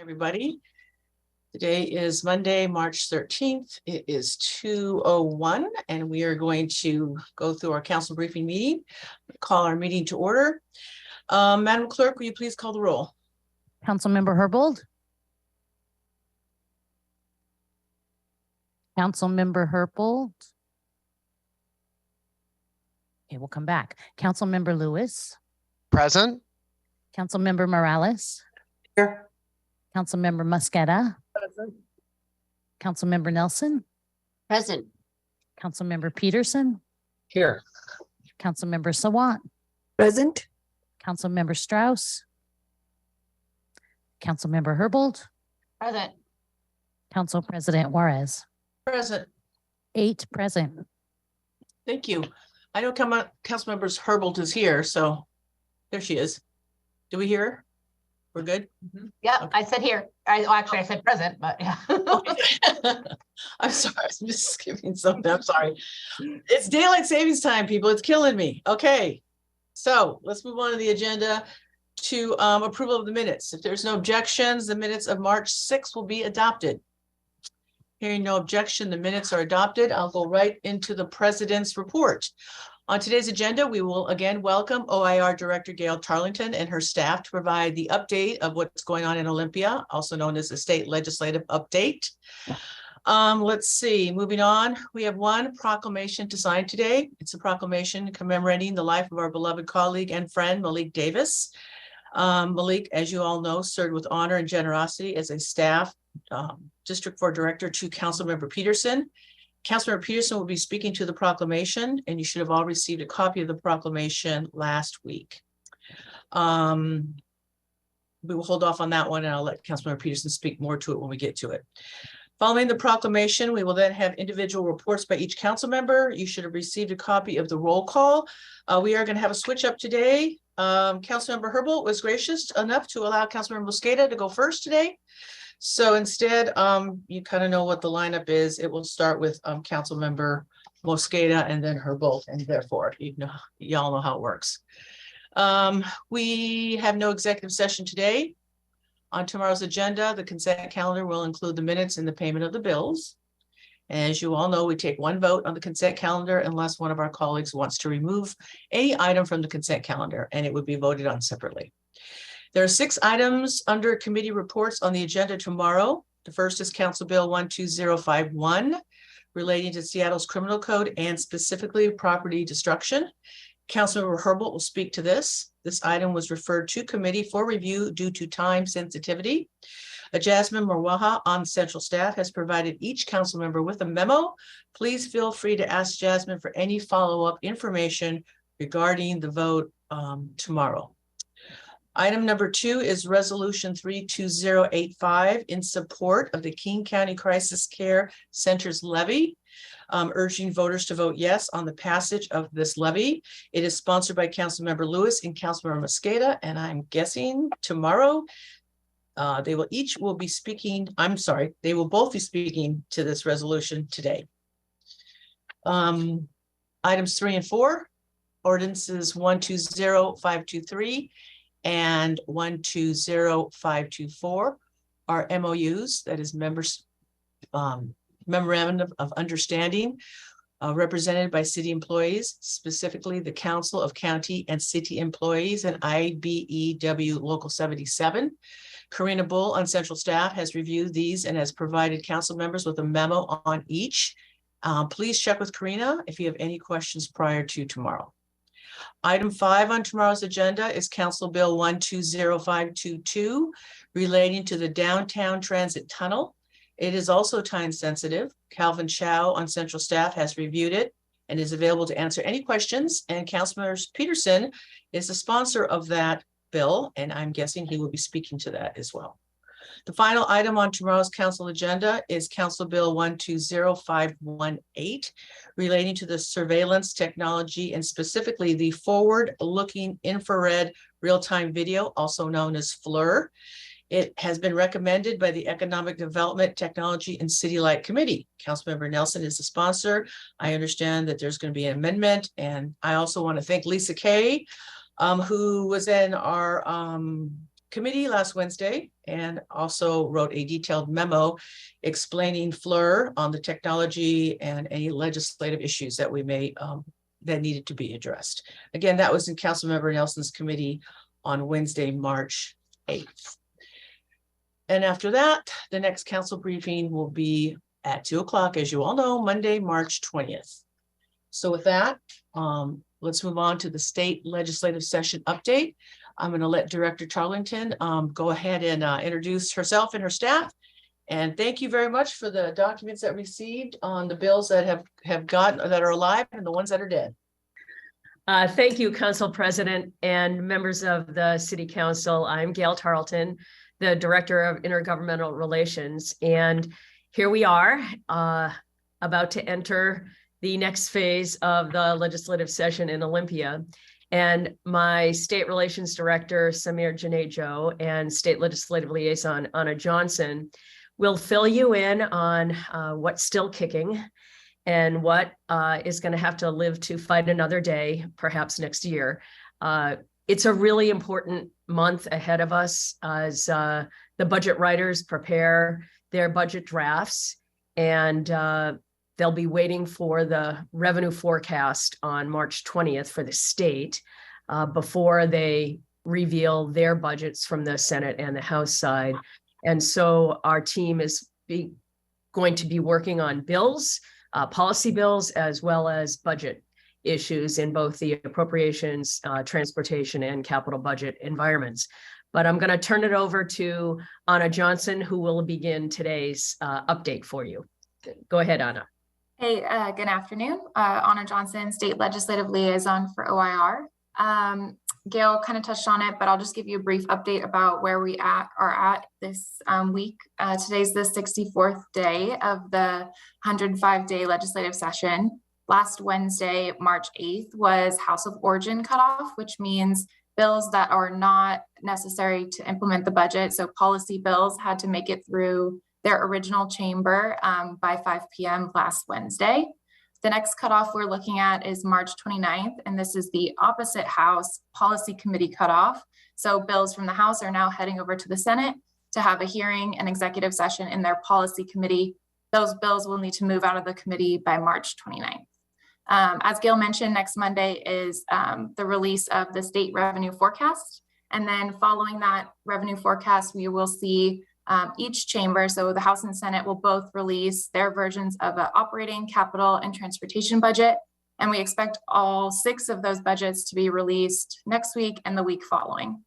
Everybody. Today is Monday, March 13th. It is 2:01 and we are going to go through our council briefing meeting, call our meeting to order. Madam Clerk, will you please call the roll? Councilmember Herbold. Councilmember Herbold. Okay, we'll come back. Councilmember Lewis. Present. Councilmember Morales. Here. Councilmember Mosqueda. Present. Councilmember Nelson. Present. Councilmember Peterson. Here. Councilmember Sawant. Present. Councilmember Strauss. Councilmember Herbold. Present. Council President Juarez. Present. 8 present. Thank you. I know Councilmember Herbold is here, so there she is. Do we hear her? We're good? Yeah, Okay. I said here. I said present, but yeah. I'm sorry, I'm just skipping something. I'm sorry. It's daylight savings time, people. It's killing me. Okay, so let's move on to the agenda to approval of the minutes. If there's no objections, the minutes of March 6th will be adopted. Hearing no objection, the minutes are adopted. I'll go right into the president's report. On today's agenda, we will again welcome OIR Director Gail Tarlington and her staff to provide the update of what's going on in Olympia, also known as the state legislative update. Let's see, moving on, we have one proclamation to sign today. It's a proclamation commemorating the life of our beloved colleague and friend, Malik Davis. Malik, as you all know, served with honor and generosity as a staff District 4 Director to Councilmember Peterson. Councilmember Peterson will be speaking to the proclamation, and you should have all received a copy of the proclamation last week. We will hold off on that one, and I'll let Councilmember Peterson speak more to it when we get to it. Following the proclamation, we will then have individual reports by each council member. You should have received a copy of the roll call. We are going to have a switch up today. Councilmember Herbold was gracious enough to allow Councilmember Mosqueda to go first today. So instead, you kind of know what the lineup is. It will start with Councilmember Mosqueda and then Herbold, and therefore, y'all know how it works. We have no executive session today. On tomorrow's agenda, the consent calendar will include the minutes and the payment of the bills. As you all know, we take one vote on the consent calendar unless one of our colleagues wants to remove any item from the consent calendar, and it would be voted on separately. There are 6 items under committee reports on the agenda tomorrow. The first is Council Bill 12051 relating to Seattle's criminal code and specifically property destruction. Councilmember Herbold will speak to this. This item was referred to committee for review due to time sensitivity. Jasmine Marwaha on central staff has provided each council member with a memo. Please feel free to ask Jasmine for any follow-up information regarding the vote tomorrow. Item number 2 is Resolution 32085 in support of the King County Crisis Care Center's levy, urging voters to vote yes on the passage of this levy. It is sponsored by Councilmember Lewis and Councilmember Mosqueda, and I'm guessing tomorrow they will be speaking. They will both be speaking to this resolution today. Items 3 and 4, ordinances 120523 and 120524 are MOUs, that is memorandum of understanding, represented by city employees, specifically the Council of County and City Employees and IBEW Local 77. Karina Bull on central staff has reviewed these and has provided council members with a memo on each. Please check with Karina if you have any questions prior to tomorrow. Item 5 on tomorrow's agenda is Council Bill 120522 relating to the downtown transit tunnel. It is also time sensitive. Calvin Chow on central staff has reviewed it and is available to answer any questions. And Councilmember Peterson is the sponsor of that bill, and I'm guessing he will be speaking to that as well. The final item on tomorrow's council agenda is Council Bill 120518 relating to the surveillance technology and specifically the forward-looking infrared real-time video, also known as FLIR. It has been recommended by the Economic Development, Technology, and City Light Committee. Councilmember Nelson is the sponsor. I understand that there's going to be an amendment, and I also want to thank Lisa Kay, who was in our committee last Wednesday and also wrote a detailed memo explaining FLIR on the technology and any legislative issues that we may that needed to be addressed. Again, that was in Councilmember Nelson's committee on Wednesday, March 8th. And after that, the next council briefing will be at 2 o'clock, as you all know, Monday, March 20th. So with that, let's move on to the state legislative session update. I'm going to let Director Charlington go ahead and introduce herself and her staff. And thank you very much for the documents that received on the bills that have gotten that are alive and the ones that are dead. Thank you, Council President and members of the City Council. I'm Gail Tarleton, the Director of Intergovernmental Relations. And here we are about to enter the next phase of the legislative session in Olympia. And my State Relations Director, Samir Janejo, and State Legislative Liaison, Anna Johnson, will fill you in on what's still kicking and what is going to have to live to fight another day, perhaps next year. It's a really important month ahead of us as the budget writers prepare their budget drafts, and they'll be waiting for the revenue forecast on March 20th for the state before they reveal their budgets from the Senate and the House side. And so our team is going to be working on bills, policy bills, as well as budget issues in both the appropriations, transportation, and capital budget environments. But I'm going to turn it over to Anna Johnson, who will begin today's update for you. Go ahead, Anna. Hey, good afternoon. Anna Johnson, State Legislative Liaison for OIR. Gail kind of touched on it, but I'll just give you a brief update about where we are at this week. Today's the 64th day of the 105-day legislative session. Last Wednesday, March 8th, was House of Origin cutoff, which means bills that are not necessary to implement the budget. So policy bills had to make it through their original chamber by 5 p.m. last Wednesday. The next cutoff we're looking at is March 29th, and this is the opposite House Policy Committee cutoff. So bills from the House are now heading over to the Senate to have a hearing and executive session in their Policy Committee. Those bills will need to move out of the committee by March 29th. As Gail mentioned, next Monday is the release of the state revenue forecast. And then following that revenue forecast, we will see each chamber, so the House and Senate, will both release their versions of an operating, capital, and transportation budget. And we expect all 6 of those budgets to be released next week and the week following.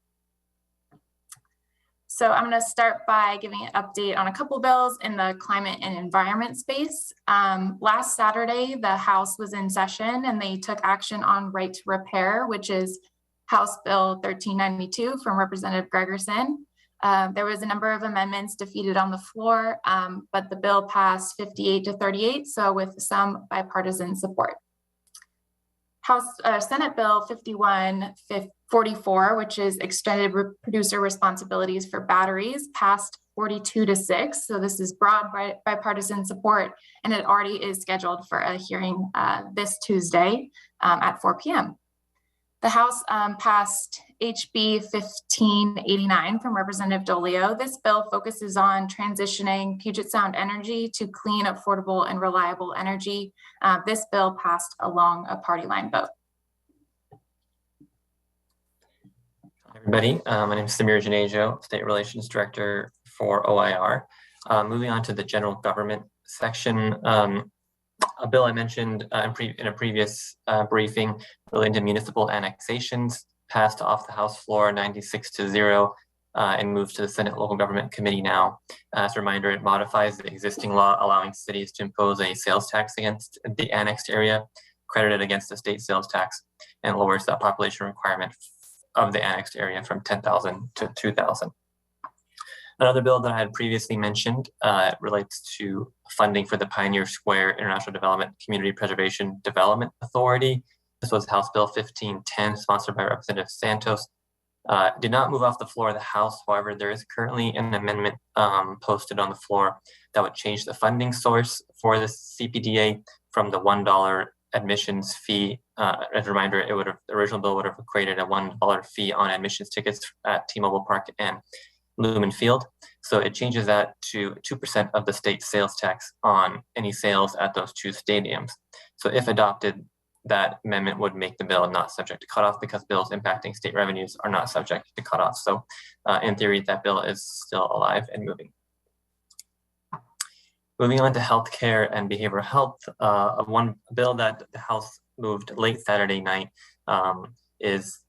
So I'm going to start by giving an update on a couple bills in the climate and environment space. Last Saturday, the House was in session and they took action on right to repair, which is House Bill 1392 from Representative Gregerson. There was a number of amendments defeated on the floor, but the bill passed 58 to 38, so with some bipartisan support. Senate Bill 5144, which is extended producer responsibilities for batteries, passed 42 to 6. So this is broad bipartisan support, and it already is scheduled for a hearing this Tuesday at 4 p.m. The House passed HB 1589 from Representative Dolio. This bill focuses on transitioning Puget Sound Energy to clean, affordable, and reliable energy. This bill passed along a party line vote. Hi, everybody. My name is Samir Janejo, State Relations Director for OIR. Moving on to the general government section. A bill I mentioned in a previous briefing relating to municipal annexations passed off the House floor 96 to 0 and moved to the Senate Local Government Committee now. As a reminder, it modifies the existing law allowing cities to impose a sales tax against the annexed area, credited against the state sales tax, and lowers the population requirement of the annexed area from 10,000 to 2,000. Another bill that I had previously mentioned relates to funding for the Pioneer Square International Development Community Preservation Development Authority. This was House Bill 1510, sponsored by Representative Santos. Did not move off the floor of the House. However, there is currently an amendment posted on the floor that would change the funding source for the CPDA from the $1 admissions fee as a reminder, the original bill would have created a $1 fee on admissions tickets at T-Mobile Park and Lumen Field. So it changes that to 2% of the state sales tax on any sales at those two stadiums. So if adopted, that amendment would make the bill not subject to cutoff because bills impacting state revenues are not subject to cutoff. So in theory, that bill is still alive and moving. Moving on to healthcare and behavioral health, one bill that the House moved late Saturday night is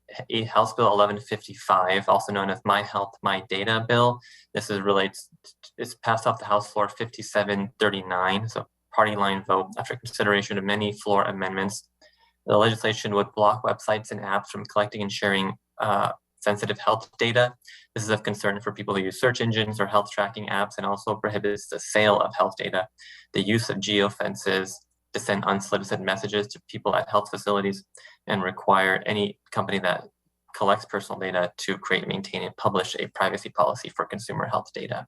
House Bill 1155, also known as My Health, My Data bill. This it's passed off the House floor 5739, so party line vote after consideration of many floor amendments. The legislation would block websites and apps from collecting and sharing sensitive health data. This is of concern for people who use search engines or health tracking apps, and also prohibits the sale of health data, the use of geofences to send unsolicited messages to people at health facilities, and require any company that collects personal data to create, maintain, and publish a privacy policy for consumer health data.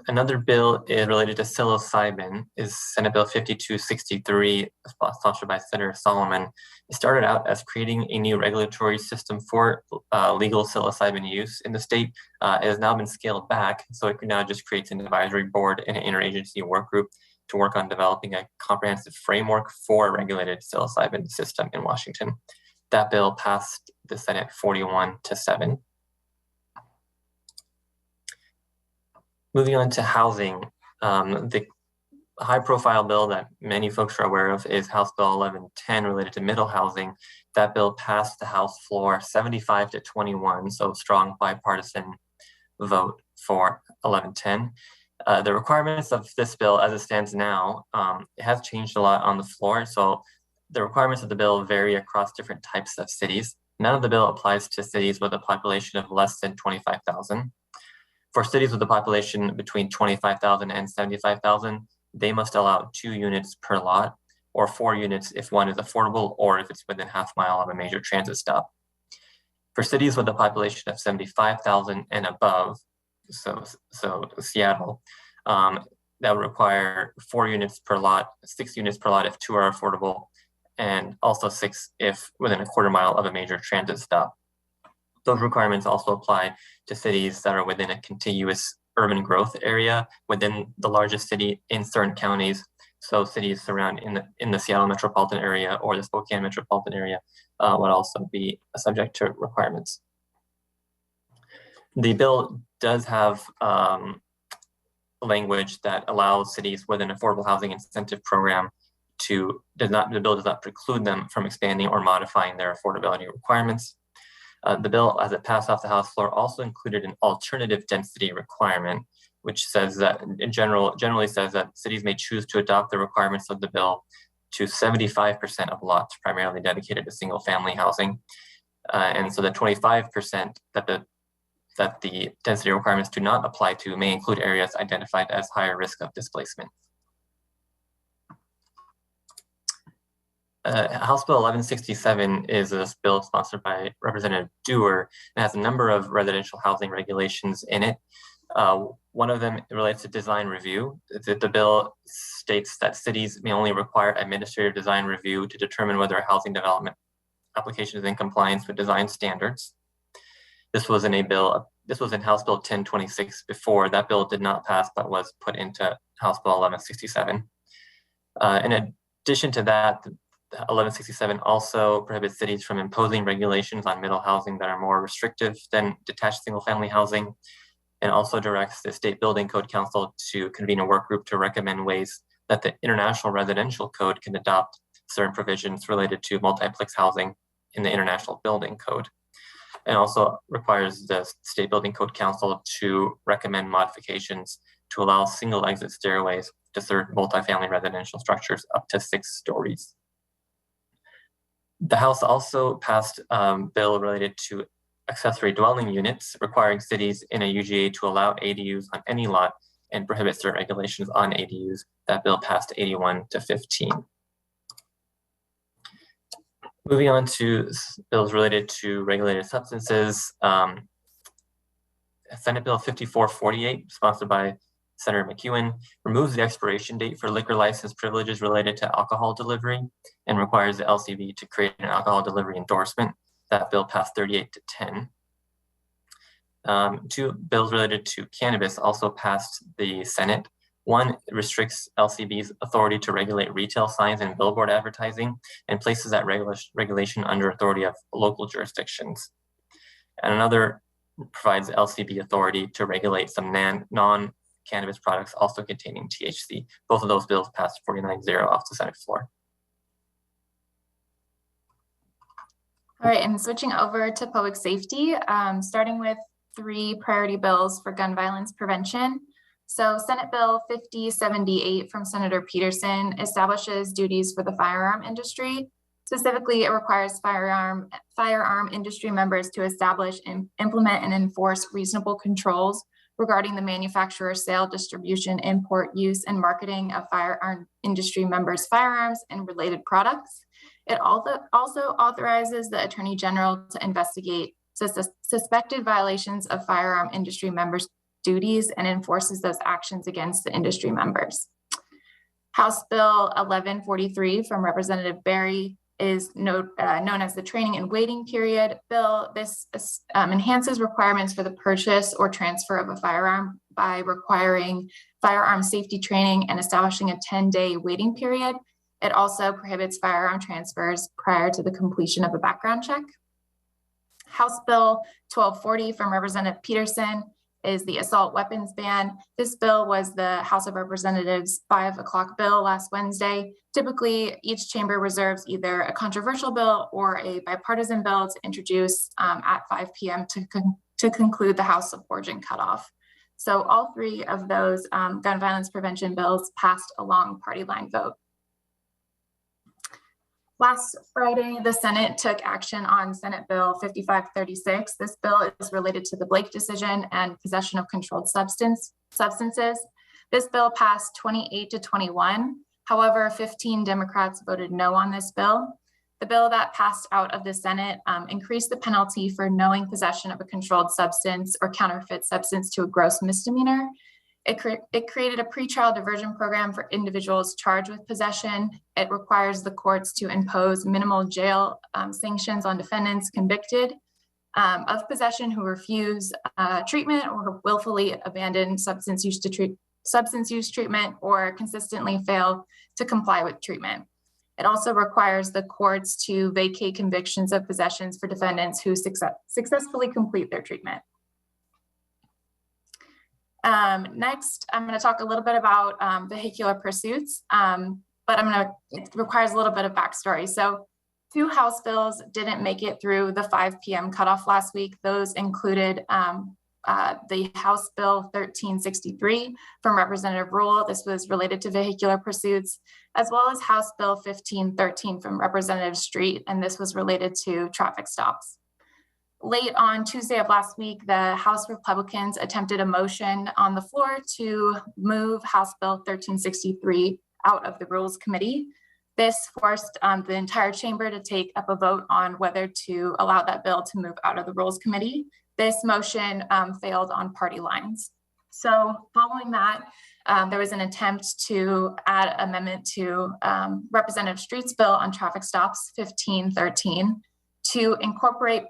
Another bill is related to psilocybin is Senate Bill 5263, sponsored by Senator Solomon. It started out as creating a new regulatory system for legal psilocybin use in the state. It has now been scaled back, so it now just creates an advisory board and an interagency work group to work on developing a comprehensive framework for a regulated psilocybin system in Washington. That bill passed the Senate 41-7. Moving on to housing, the high-profile bill that many folks are aware of is House Bill 1110 related to middle housing. That bill passed the House floor 75-21, so strong bipartisan vote for 1110. The requirements of this bill as it stands now, it has changed a lot on the floor. So the requirements of the bill vary across different types of cities. None of the bill applies to cities with a population of less than 25,000. For cities with a population between 25,000 and 75,000, they must allow 2 units per lot, or 4 units if one is affordable or if it's within half mile of a major transit stop. For cities with a population of 75,000 and above, so Seattle, that would require 4 units per lot, 6 units per lot if 2 are affordable, and also 6 if within a quarter mile of a major transit stop. Those requirements also apply to cities that are within a contiguous urban growth area within the largest city in certain counties. So cities surrounding in the Seattle metropolitan area or the Spokane metropolitan area would also be subject to requirements. The bill does have language that allows cities with an affordable housing incentive program the bill does not preclude them from expanding or modifying their affordability requirements. The bill, as it passed off the House floor, also included an alternative density requirement, which says that, generally says that cities may choose to adopt the requirements of the bill to 75% of lots primarily dedicated to single-family housing, and so the 25% that the density requirements do not apply to may include areas identified as higher risk of displacement. House Bill 1167 is a bill sponsored by Representative Dewar and has a number of residential housing regulations in it. One of them relates to design review. The bill states that cities may only require administrative design review to determine whether a housing development application is in compliance with design standards. This was in House Bill 1026 before. That bill did not pass, but was put into House Bill 1167. In addition to that, 1167 also prohibits cities from imposing regulations on middle housing that are more restrictive than detached single-family housing, and also directs the State Building Code Council to convene a work group to recommend ways that the International Residential Code can adopt certain provisions related to multiplex housing in the International Building Code, and also requires the State Building Code Council to recommend modifications to allow single exit stairways to serve multifamily residential structures up to 6 stories. The House also passed a bill related to accessory dwelling units, requiring cities in a UGA to allow ADUs on any lot and prohibit certain regulations on ADUs. That bill passed 81-15. Moving on to bills related to regulated substances, Senate Bill 5448, sponsored by Senator McEwen, removes the expiration date for liquor license privileges related to alcohol delivery and requires the LCB to create an alcohol delivery endorsement. That bill passed 38-10. Two bills related to cannabis also passed the Senate. One restricts LCB's authority to regulate retail signs and billboard advertising and places that regulation under authority of local jurisdictions. And another provides LCB authority to regulate some non-cannabis products also containing THC. Both of those bills passed 49-0 off the Senate floor. All right, and switching over to public safety, starting with 3 priority bills for gun violence prevention. So Senate Bill 5078 from Senator Peterson establishes duties for the firearm industry. Specifically, it requires firearm industry members to establish, implement, and enforce reasonable controls regarding the manufacturer, sale, distribution, import, use, and marketing of firearm industry members' firearms and related products. It also authorizes the Attorney General to investigate suspected violations of firearm industry members' duties and enforces those actions against the industry members. House Bill 1143 from Representative Berry is known as the training and waiting period bill. This enhances requirements for the purchase or transfer of a firearm by requiring firearm safety training and establishing a 10-day waiting period. It also prohibits firearm transfers prior to the completion of a background check. House Bill 1240 from Representative Peterson is the assault weapons ban. This bill was the House of Representatives 5 o'clock bill last Wednesday. Typically, each chamber reserves either a controversial bill or a bipartisan bill to introduce at 5 p.m. to conclude the House of Origin cutoff. So all 3 of those gun violence prevention bills passed along party line vote. Last Friday, the Senate took action on Senate Bill 5536. This bill is related to the Blake decision and possession of controlled substances. This bill passed 28-21. However, 15 Democrats voted no on this bill. The bill that passed out of the Senate increased the penalty for knowing possession of a controlled substance or counterfeit substance to a gross misdemeanor. It created a pretrial diversion program for individuals charged with possession. It requires the courts to impose minimal jail sanctions on defendants convicted of possession who refuse treatment or willfully abandon substance use treatment or consistently fail to comply with treatment. It also requires the courts to vacate convictions of possessions for defendants who successfully complete their treatment. Next, I'm going to talk a little bit about vehicular pursuits, but it requires a little bit of backstory. So 2 House bills didn't make it through the 5 p.m. cutoff last week. Those included the House Bill 1363 from Representative Rule. This was related to vehicular pursuits, as well as House Bill 1513 from Representative Street, and this was related to traffic stops. Late on Tuesday of last week, the House Republicans attempted a motion on the floor to move House Bill 1363 out of the Rules Committee. This forced the entire chamber to take up a vote on whether to allow that bill to move out of the Rules Committee. This motion failed on party lines. So following that, there was an attempt to add amendment to Representative Street's bill on traffic stops 1513 to incorporate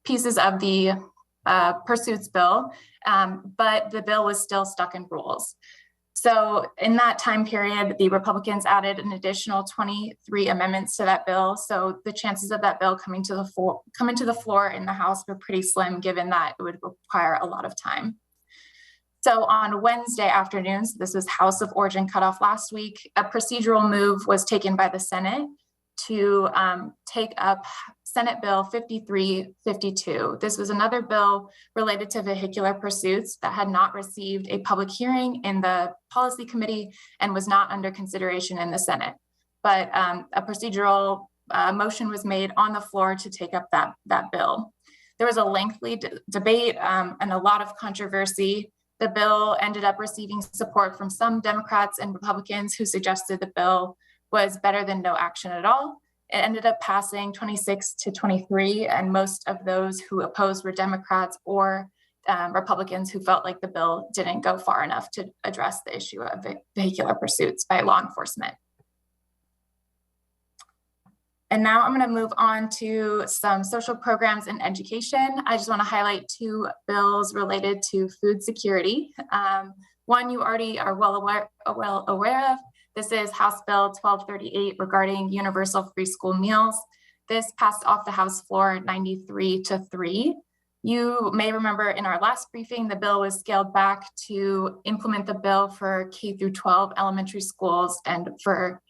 pieces of the pursuits bill, but the bill was still stuck in rules. So in that time period, the Republicans added an additional 23 amendments to that bill. So the chances of that bill coming to the floor in the House were pretty slim, given that it would require a lot of time. So on Wednesday afternoons, this was House of Origin cutoff last week, a procedural move was taken by the Senate to take up Senate Bill 5352. This was another bill related to vehicular pursuits that had not received a public hearing in the policy committee and was not under consideration in the Senate. But a procedural motion was made on the floor to take up that bill. There was a lengthy debate and a lot of controversy. The bill ended up receiving support from some Democrats and Republicans who suggested the bill was better than no action at all. It ended up passing 26-23, and most of those who opposed were Democrats or Republicans who felt like the bill didn't go far enough to address the issue of vehicular pursuits by law enforcement. And now I'm going to move on to some social programs and education. I just want to highlight two bills related to food security. One you already are well aware of. This is House Bill 1238 regarding universal free school meals. This passed off the House floor 93-3. You may remember in our last briefing, the bill was scaled back to implement the bill for K through 12 elementary schools and for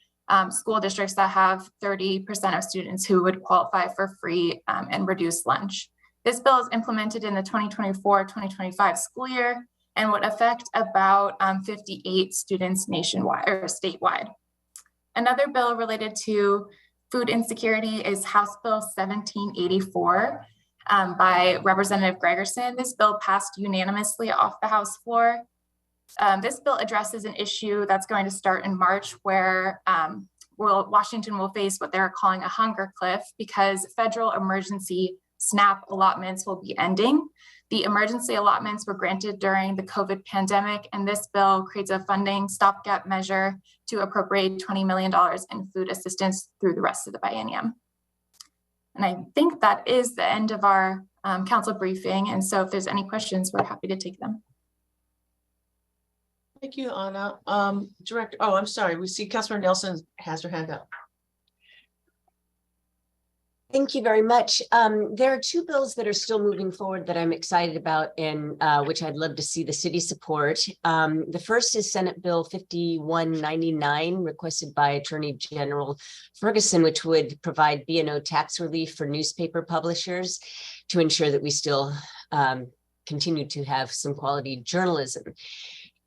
school districts that have 30% of students who would qualify for free and reduced lunch. This bill is implemented in the 2024-2025 school year and would affect about 58 students nationwide or statewide. Another bill related to food insecurity is House Bill 1784 by Representative Gregerson. This bill passed unanimously off the House floor. This bill addresses an issue that's going to start in March where Washington will face what they're calling a hunger cliff because federal emergency SNAP allotments will be ending. The emergency allotments were granted during the COVID pandemic, and this bill creates a funding stopgap measure to appropriate $20 million in food assistance through the rest of the biennium. And I think that is the end of our council briefing. And so if there's any questions, we're happy to take them. Thank you, Anna. Director, oh, I'm sorry. We see Councilor Nelson has her hand up. Thank you very much. There are two bills that are still moving forward that I'm excited about and which I'd love to see the city support. The first is Senate Bill 5199 requested by Attorney General Ferguson, which would provide B&O tax relief for newspaper publishers to ensure that we still continue to have some quality journalism.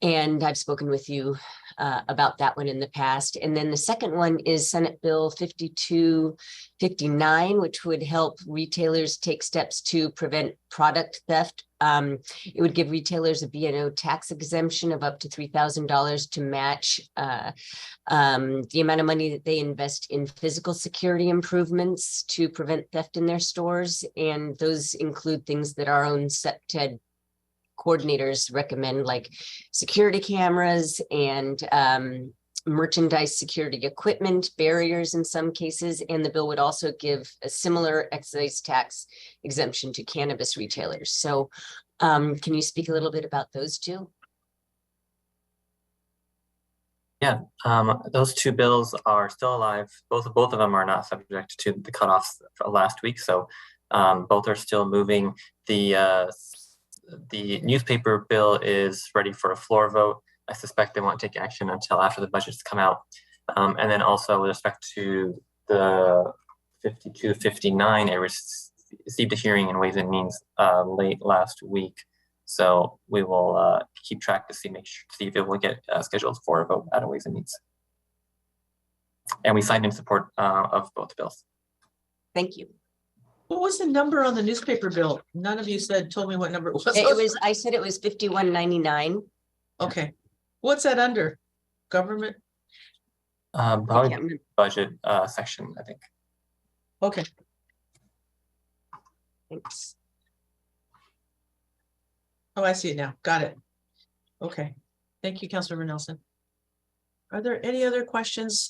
And I've spoken with you about that one in the past. And then the second one is Senate Bill 5259, which would help retailers take steps to prevent product theft. It would give retailers a B&O tax exemption of up to $3,000 to match the amount of money that they invest in physical security improvements to prevent theft in their stores. And those include things that our own CEPTED coordinators recommend, like security cameras and merchandise security equipment, barriers in some cases, and the bill would also give a similar excise tax exemption to cannabis retailers. So can you speak a little bit about those two? Yeah, those two bills are still alive. Both of them are not subject to the cutoffs last week, so both are still moving. The newspaper bill is ready for a floor vote. I suspect they won't take action until after the budgets come out. And then also with respect to the 5259, I received a hearing in Ways and Means late last week. So we will keep track to see if it will get scheduled for a vote at a Ways and Means. And we signed in support of both bills. Thank you. What was the number on the newspaper bill? None of you told me what number it was. I said it was 5199. Okay. What's that under? Government? Probably budget section, I think. Okay. Thanks. Oh, I see it now. Got it. Okay. Thank you, Councilmember Nelson. Are there any other questions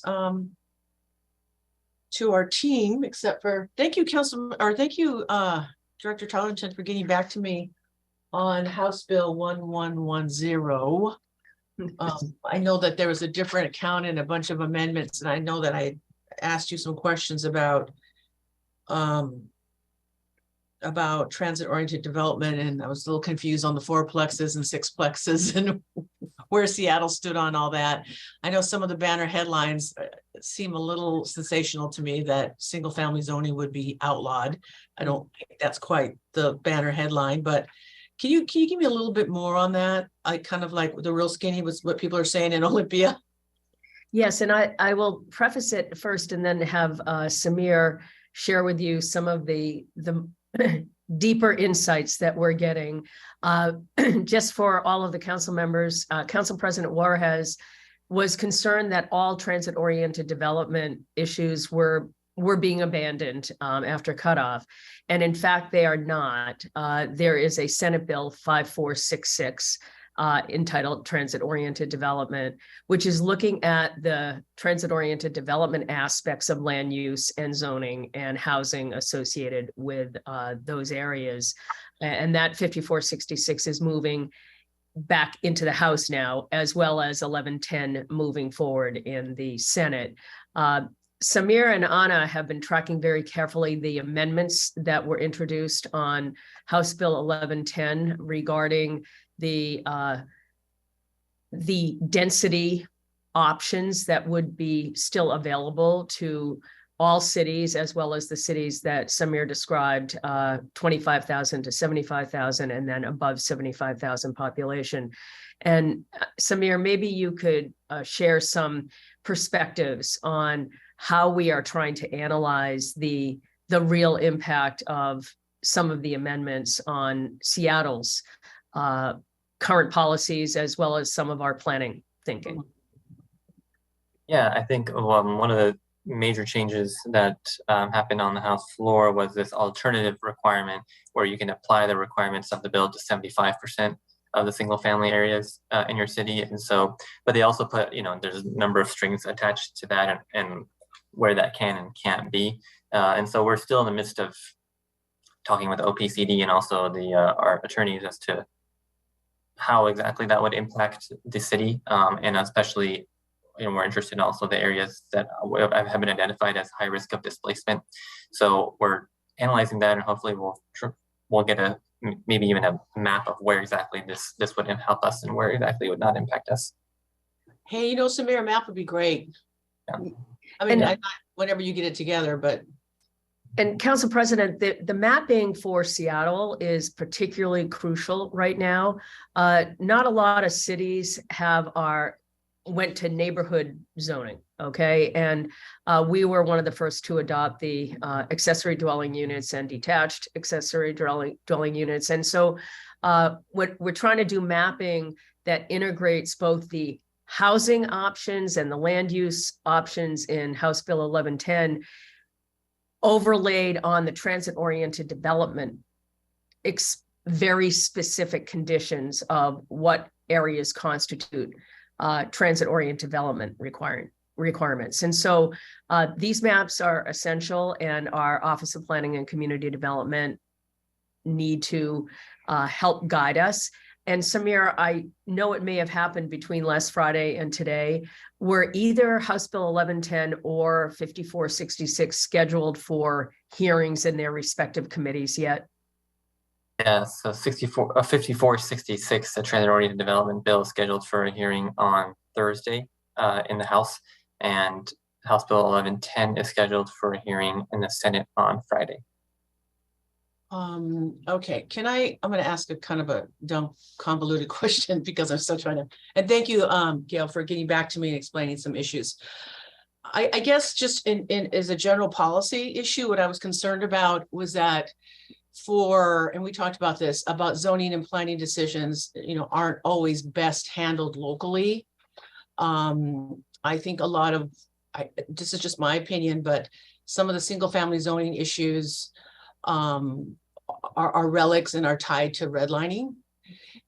to our team, except for thank you, Director Tarleton, for getting back to me on House Bill 1110. I know that there was a different account and a bunch of amendments, and I know that I asked you some questions about transit-oriented development, and I was a little confused on the 4plexes and 6plexes and where Seattle stood on all that. I know some of the banner headlines seem a little sensational to me, that single-family zoning would be outlawed. I don't think that's quite the banner headline, but can you give me a little bit more on that? I kind of like the real skinny was what people are saying in Olympia. Yes, and I will preface it first and then have Samir share with you some of the deeper insights that we're getting. Just for all of the council members, Council President Juarez was concerned that all transit-oriented development issues were were being abandoned after cutoff. And in fact, they are not. There is a Senate Bill 5466 entitled Transit-Oriented Development, which is looking at the transit-oriented development aspects of land use and zoning and housing associated with those areas. And that 5466 is moving back into the House now, as well as 1110 moving forward in the Senate. Samir and Anna have been tracking very carefully the amendments that were introduced on House Bill 1110 regarding the density options that would be still available to all cities, as well as the cities that Samir described, 25,000 to 75,000, and then above 75,000 population. And Samir, maybe you could share some perspectives on how we are trying to analyze the real impact of some of the amendments on Seattle's current policies, as well as some of our planning thinking. Yeah, I think one of the major changes that happened on the House floor was this alternative requirement where you can apply the requirements of the bill to 75% of the single family areas in your city. And so, but they also put, there's a number of strings attached to that and where that can and can't be. And so we're still in the midst of talking with OPCD and also our attorneys as to how exactly that would impact the city. And especially, we're interested in also the areas that have been identified as high risk of displacement. So we're analyzing that, and hopefully we'll get maybe even a map of where exactly this would help us and where exactly it would not impact us. Hey, Samir, a map would be great. Yeah. I mean, whenever you get it together, but. And Council President, the mapping for Seattle is particularly crucial right now. Not a lot of cities went to neighborhood zoning, okay? And we were one of the first to adopt the accessory dwelling units and detached accessory dwelling units. And so we're trying to do mapping that integrates both the housing options and the land use options in House Bill 1110, overlaid on the transit-oriented development, very specific conditions of what areas constitute transit-oriented development requirements. And so these maps are essential, and our Office of Planning and Community Development need to help guide us. And Samir, I know it may have happened between last Friday and today, were either House Bill 1110 or 5466 scheduled for hearings in their respective committees yet? Yeah, so 5466, the transit-oriented development bill, is scheduled for a hearing on Thursday in the House, and House Bill 1110 is scheduled for a hearing in the Senate on Friday. Okay, I'm going to ask a kind of a dumb, convoluted question because I'm still trying to, and thank you, Gail, for getting back to me and explaining some issues. I guess just as a general policy issue, what I was concerned about was that and we talked about this, about zoning and planning decisions, aren't always best handled locally. I think a lot of, this is just my opinion, but some of the single family zoning issues are relics and are tied to redlining.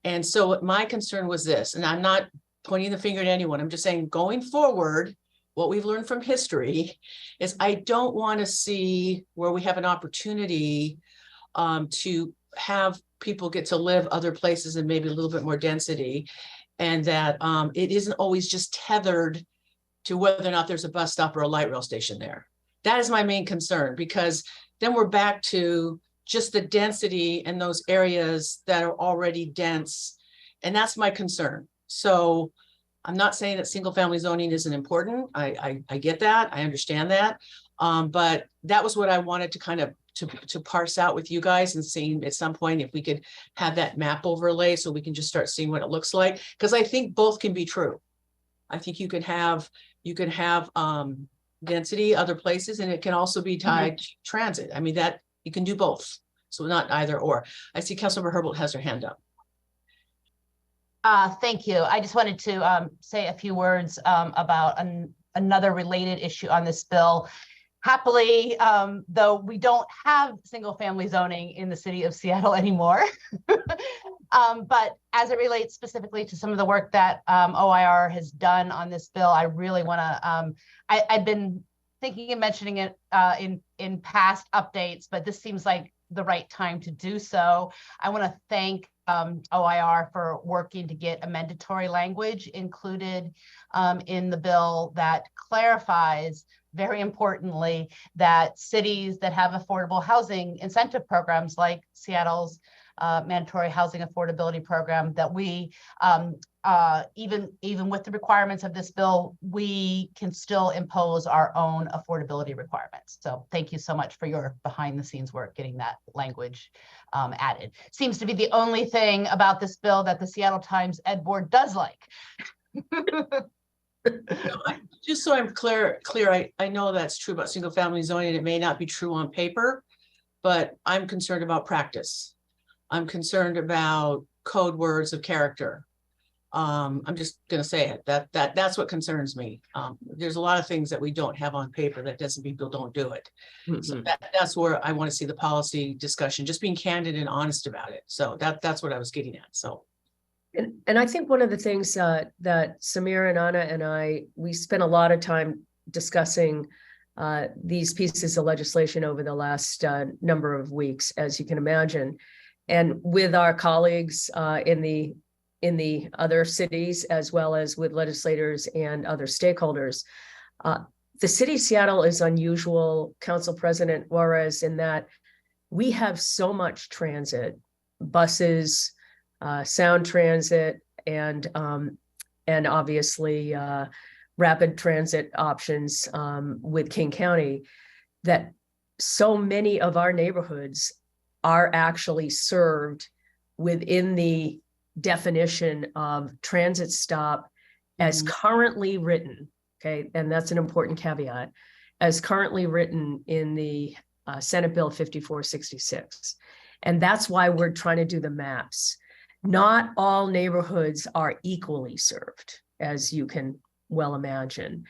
And so my concern was this, and I'm not pointing the finger at anyone, I'm just saying going forward, what we've learned from history is I don't want to see where we have an opportunity to have people get to live other places and maybe a little bit more density, and that it isn't always just tethered to whether or not there's a bus stop or a light rail station there. That is my main concern, because then we're back to just the density in those areas that are already dense. And that's my concern. So I'm not saying that single family zoning isn't important. I get that. I understand that. But that was what I wanted to kind of to parse out with you guys, and seeing at some point if we could have that map overlay so we can just start seeing what it looks like. Because I think both can be true. I think you could have density other places, and it can also be tied to transit. I mean, that you can do both. So not either or. I see Councilmember Herbold has her hand up. Thank you. I just wanted to say a few words about another related issue on this bill. happily, though we don't have single family zoning in the city of Seattle anymore. But as it relates specifically to some of the work that OIR has done on this bill, I really want to, I've been thinking of mentioning it in past updates, but this seems like the right time to do so. I want to thank OIR for working to get a mandatory language included in the bill that clarifies, very importantly, that cities that have affordable housing incentive programs like Seattle's mandatory housing affordability program, that we even with the requirements of this bill, we can still impose our own affordability requirements. So thank you so much for your behind the scenes work getting that language added. Seems to be the only thing about this bill that the Seattle Times Ed Board does like. Just so I'm clear, I know that's true about single family zoning, and it may not be true on paper, but I'm concerned about practice. I'm concerned about code words of character. I'm just gonna say it, that's what concerns me. There's a lot of things that we don't have on paper. That doesn't mean people don't do it. So that's where I want to see the policy discussion, just being candid and honest about it. So that's what I was getting at. So. And I think one of the things that Samir and Anna and we spent a lot of time discussing these pieces of legislation over the last number of weeks, as you can imagine, and with our colleagues in the other cities, as well as with legislators and other stakeholders. The city of Seattle is unusual, Council President Juarez, in that we have so much transit, buses, sound transit, and obviously rapid transit options with King County, that so many of our neighborhoods are actually served within the definition of transit stop as currently written. Okay, and that's an important caveat, as currently written in the Senate Bill 5466. And that's why we're trying to do the maps. Not all neighborhoods are equally served, as you can well imagine.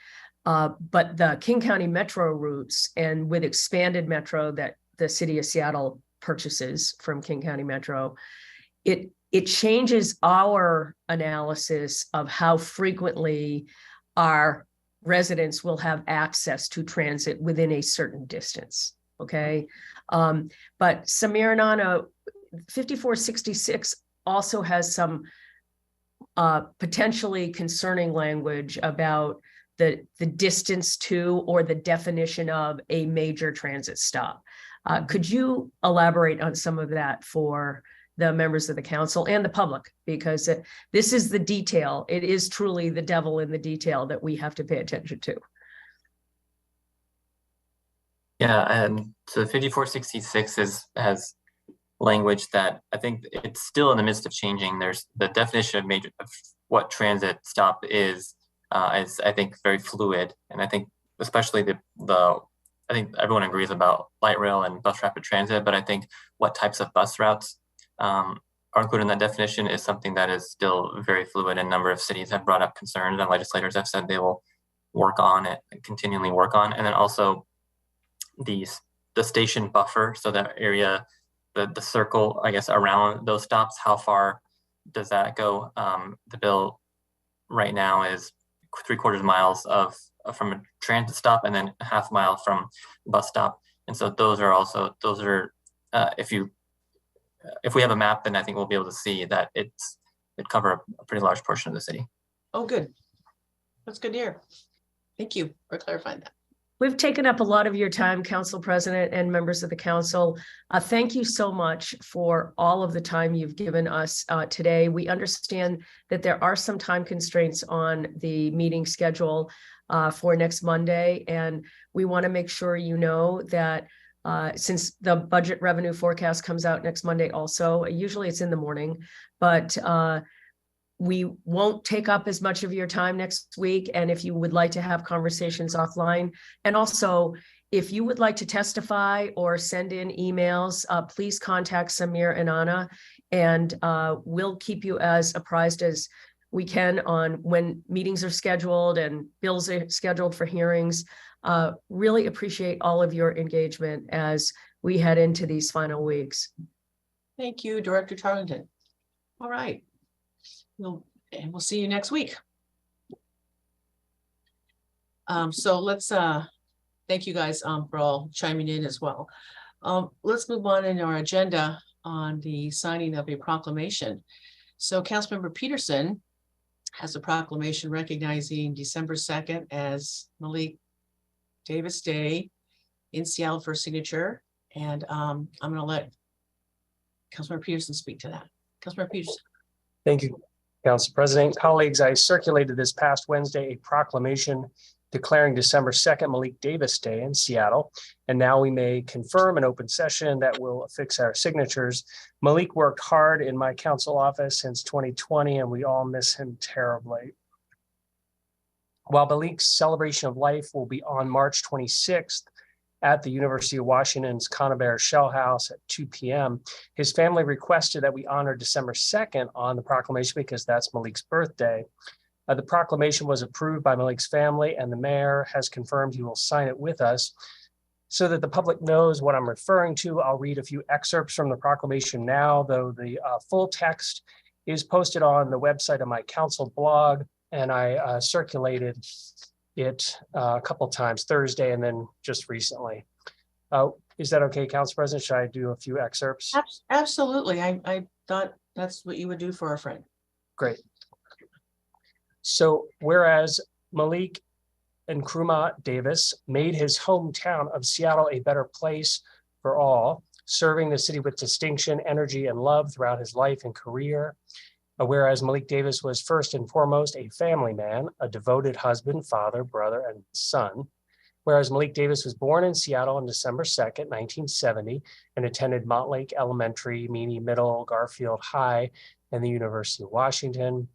But the King County Metro routes, and with expanded Metro that the city of Seattle purchases from King County Metro, it changes our analysis of how frequently our residents will have access to transit within a certain distance, okay? But Samir and Anna, 5466 also has some potentially concerning language about the distance to, or the definition of, a major transit stop. Could you elaborate on some of that for the members of the council and the public? Because this is the detail. It is truly the devil in the detail that we have to pay attention to. Yeah, and so 5466 has language that I think it's still in the midst of changing. There's the definition of what transit stop is I think very fluid, and I think especially I think everyone agrees about light rail and bus rapid transit, but I think what types of bus routes are included in that definition is something that is still very fluid. And a number of cities have brought up concerns, and legislators have said they will work on it and continually work on. And then also the station buffer, so that area, the circle, I guess, around those stops, how far does that go? The bill right now is 3/4 miles from a transit stop, and then a half mile from bus stop. And so those are if we have a map, then I think we'll be able to see that it cover a pretty large portion of the city. Oh, good. That's good to hear. Thank you for clarifying that. We've taken up a lot of your time, Council President and members of the council. Thank you so much for all of the time you've given us today. We understand that there are some time constraints on the meeting schedule for next Monday, and we want to make sure you know that since the budget revenue forecast comes out next Monday also, usually it's in the morning, but we won't take up as much of your time next week. And if you would like to have conversations offline, and also if you would like to testify or send in emails, please contact Samir and Anna, and we'll keep you as apprised as we can on when meetings are scheduled and bills are scheduled for hearings. Really appreciate all of your engagement as we head into these final weeks. Thank you, Director Tarleton. All right. We'll see you next week. So let's thank you guys for all chiming in as well. Let's move on in our agenda on the signing of a proclamation. So Councilmember Peterson has a proclamation recognizing December 2nd as Malik Davis Day in Seattle for signature. And I'm going to let Councilmember Peterson speak to that. Councilmember Peterson. Thank you, Council President. Colleagues, I circulated this past Wednesday a proclamation declaring December 2nd Malik Davis Day in Seattle. And now we may confirm an open session that will affix our signatures. Malik worked hard in my council office since 2020, and we all miss him terribly. While Malik's celebration of life will be on March 26th at the University of Washington's Conibear Shell House at 2 p.m., his family requested that we honor December 2nd on the proclamation because that's Malik's birthday. The proclamation was approved by Malik's family, and the mayor has confirmed he will sign it with us. So that the public knows what I'm referring to, I'll read a few excerpts from the proclamation now, though the full text is posted on the website of my council blog, and I circulated it a couple times, Thursday and then just recently. Is that okay, Council President? Should I do a few excerpts? Absolutely. I thought that's what you would do for our friend. Great. So whereas Malik Nkrumah Davis made his hometown of Seattle a better place for all, serving the city with distinction, energy, and love throughout his life and career. Whereas Malik Davis was first and foremost a family man, a devoted husband, father, brother, and son. Whereas Malik Davis was born in Seattle on December 2nd, 1970, and attended Montlake Elementary, Meany Middle, Garfield High, and the University of Washington.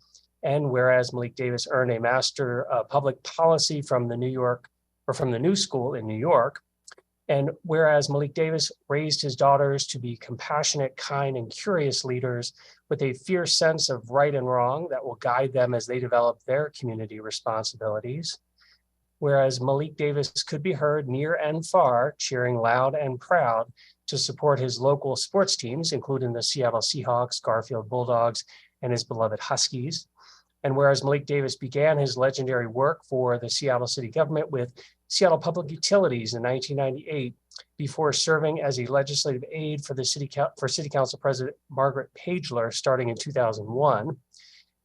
And whereas Malik Davis earned a Master of Public Policy from the New School in New York. And whereas Malik Davis raised his daughters to be compassionate, kind, and curious leaders with a fierce sense of right and wrong that will guide them as they develop their community responsibilities. Whereas Malik Davis could be heard near and far, cheering loud and proud to support his local sports teams, including the Seattle Seahawks, Garfield Bulldogs, and his beloved Huskies. And whereas Malik Davis began his legendary work for the Seattle city government with Seattle Public Utilities in 1998, before serving as a legislative aide for the City Council President Margaret Pagler starting in 2001.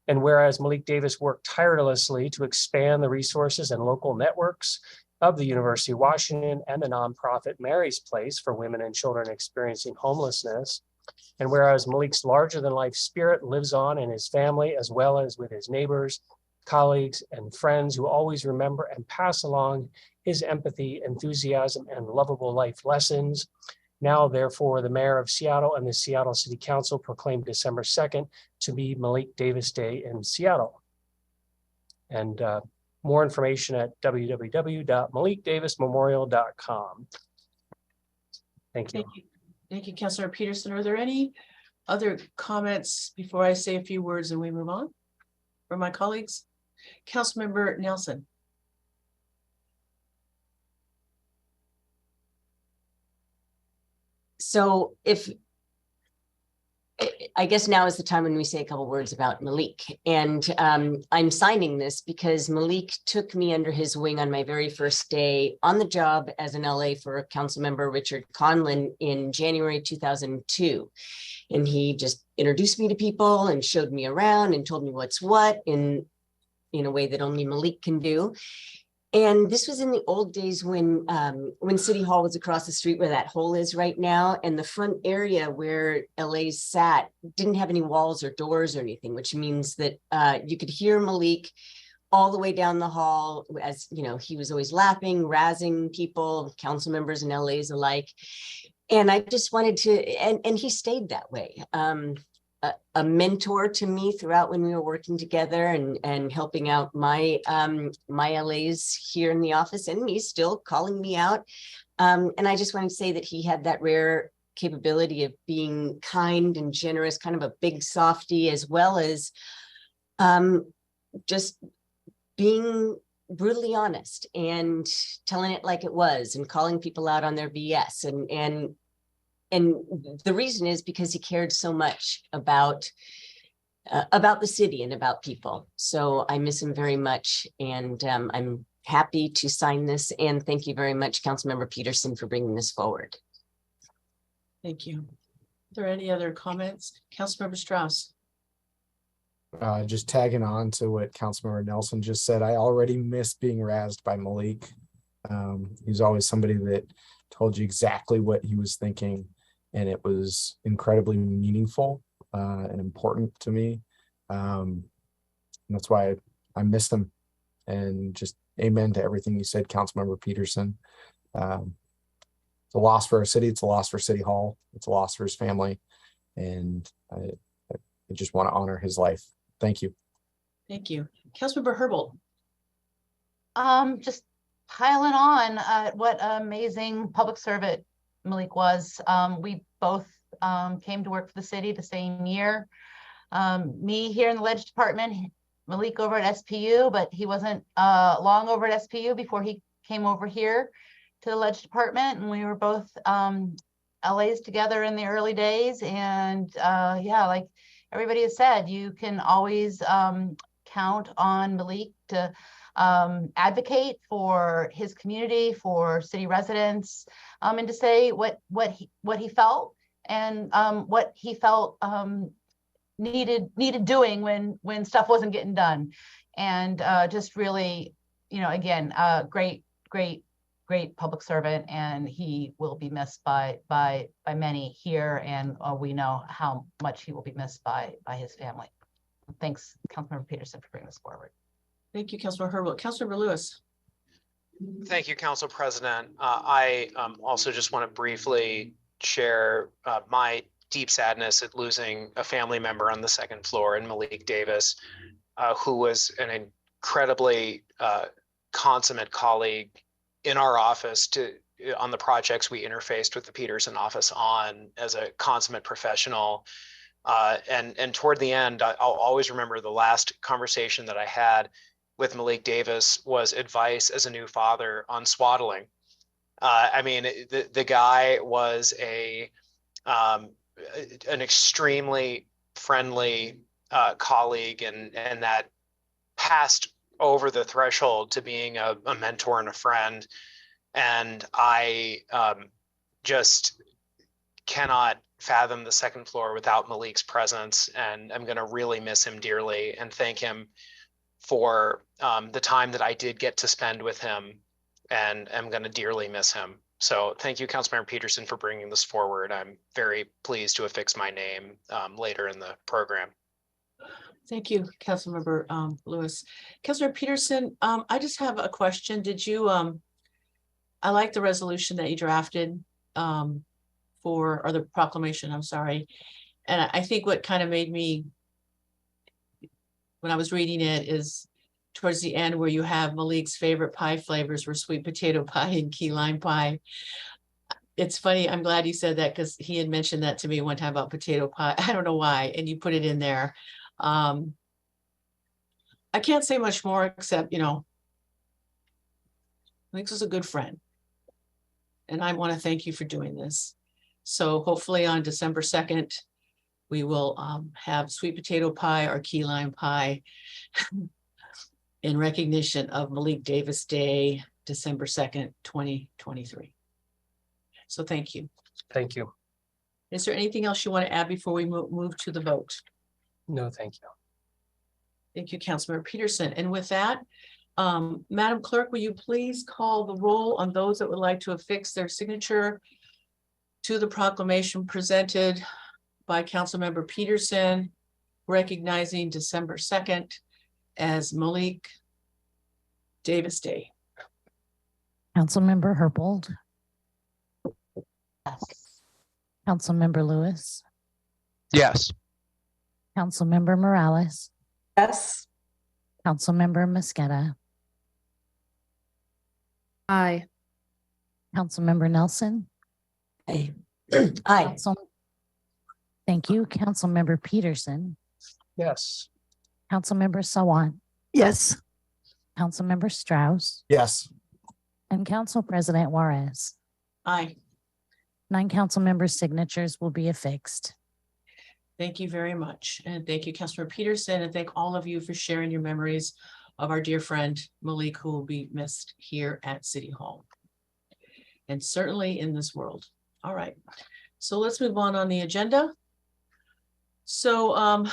And whereas Malik Davis worked tirelessly to expand the resources and local networks of the University of Washington and the nonprofit Mary's Place for women and children experiencing homelessness. And whereas Malik's larger-than-life spirit lives on in his family, as well as with his neighbors, colleagues, and friends who always remember and pass along his empathy, enthusiasm, and lovable life lessons. Now, therefore, the mayor of Seattle and the Seattle City Council proclaimed December 2nd to be Malik Davis Day in Seattle. And more information at www.malikdavismemorial.com. Thank you. Thank you, Councilor Peterson. Are there any other comments before I say a few words and we move on from my colleagues? Councilmember Nelson. So I guess now is the time when we say a couple words about Malik. And I'm signing this because Malik took me under his wing on my very first day on the job as an LA for Councilmember Richard Conlon in January 2002. And he just introduced me to people and showed me around and told me what's what in a way that only Malik can do. And this was in the old days when City Hall was across the street where that hole is right now. And the front area where LA sat didn't have any walls or doors or anything, which means that you could hear Malik all the way down the hall. As you know, he was always laughing, razzing people, council members and LAs alike. And I just wanted to, and he stayed that way. A mentor to me throughout when we were working together and helping out my LAs here in the office, and he's still calling me out. And I just want to say that he had that rare capability of being kind and generous, kind of a big softy, as well as just being brutally honest and telling it like it was and calling people out on their BS. And the reason is because he cared so much about the city and about people. So I miss him very much, and I'm happy to sign this. And thank you very much, Councilmember Peterson, for bringing this forward. Thank you. Are there any other comments? Councilmember Strauss? Just tagging on to what Councilmember Nelson just said, I already miss being razzed by Malik. He's always somebody that told you exactly what he was thinking, and it was incredibly meaningful and important to me. And that's why I miss him. And just amen to everything you said, Councilmember Peterson. It's a loss for our city. It's a loss for City Hall. It's a loss for his family. And I just want to honor his life. Thank you. Thank you. Councilmember Herbold? Just piling on what amazing public servant Malik was. We both came to work for the city the same year. Me here in the Ledge Department, Malik over at SPU, but he wasn't long over at SPU before he came over here to the Ledge Department, and we were both LAs together in the early days. And yeah, like everybody has said, you can always count on Malik to advocate for his community, for city residents, and to say what he felt and what he felt needed doing when stuff wasn't getting done. And just really, you know, again, great public servant, and he will be missed by many here, and we know how much he will be missed by his family. Thanks, Councilmember Peterson, for bringing this forward. Thank you, Councilmember Herbold. Councilmember Lewis? Thank you, Council President. I also just want to briefly share my deep sadness at losing a family member on the second floor in Malik Davis, who was an incredibly consummate colleague in our office on the projects we interfaced with the Peterson office on, as a consummate professional. And toward the end, I'll always remember the last conversation that I had with Malik Davis was advice as a new father on swaddling. I mean, the guy was an extremely friendly colleague, and that passed over the threshold to being a mentor and a friend. And I just cannot fathom the second floor without Malik's presence, and I'm going to really miss him dearly and thank him for the time that I did get to spend with him, and I'm going to dearly miss him. So thank you, Councilmember Peterson, for bringing this forward. I'm very pleased to affix my name later in the program. Thank you, Councilmember Lewis. Councilmember Peterson, I just have a question. Did you, I like the resolution that you drafted or the proclamation, I'm sorry. And I think what kind of made me, when I was reading it, is towards the end where you have Malik's favorite pie flavors were sweet potato pie and key lime pie. It's funny, I'm glad you said that, because he had mentioned that to me one time about potato pie. I don't know why, and you put it in there. I can't say much more except, you know, Malik was a good friend, and I want to thank you for doing this. So hopefully on December 2nd, we will have sweet potato pie or key lime pie in recognition of Malik Davis Day, December 2nd, 2023. So thank you. Thank you. Is there anything else you want to add before we move to the vote? No, thank you. Thank you, Councilmember Peterson. And with that, Madam Clerk, will you please call the roll on those that would like to affix their signature to the proclamation presented by Councilmember Peterson, recognizing December 2nd as Malik Davis Day. Councilmember Herbold. Yes. Councilmember Lewis. Yes. Councilmember Morales. Yes. Councilmember Mosqueda. Aye. Councilmember Nelson. Aye. Thank you. Councilmember Peterson. Yes. Councilmember Sawant. Yes. Councilmember Strauss, Yes. and Council President Juarez. Aye. 9 council members' signatures will be affixed. Thank you very much. And thank you, Councilmember Peterson, and thank all of you for sharing your memories of our dear friend Malik, who will be missed here at City Hall. And certainly in this world. All right. So let's move on the agenda. So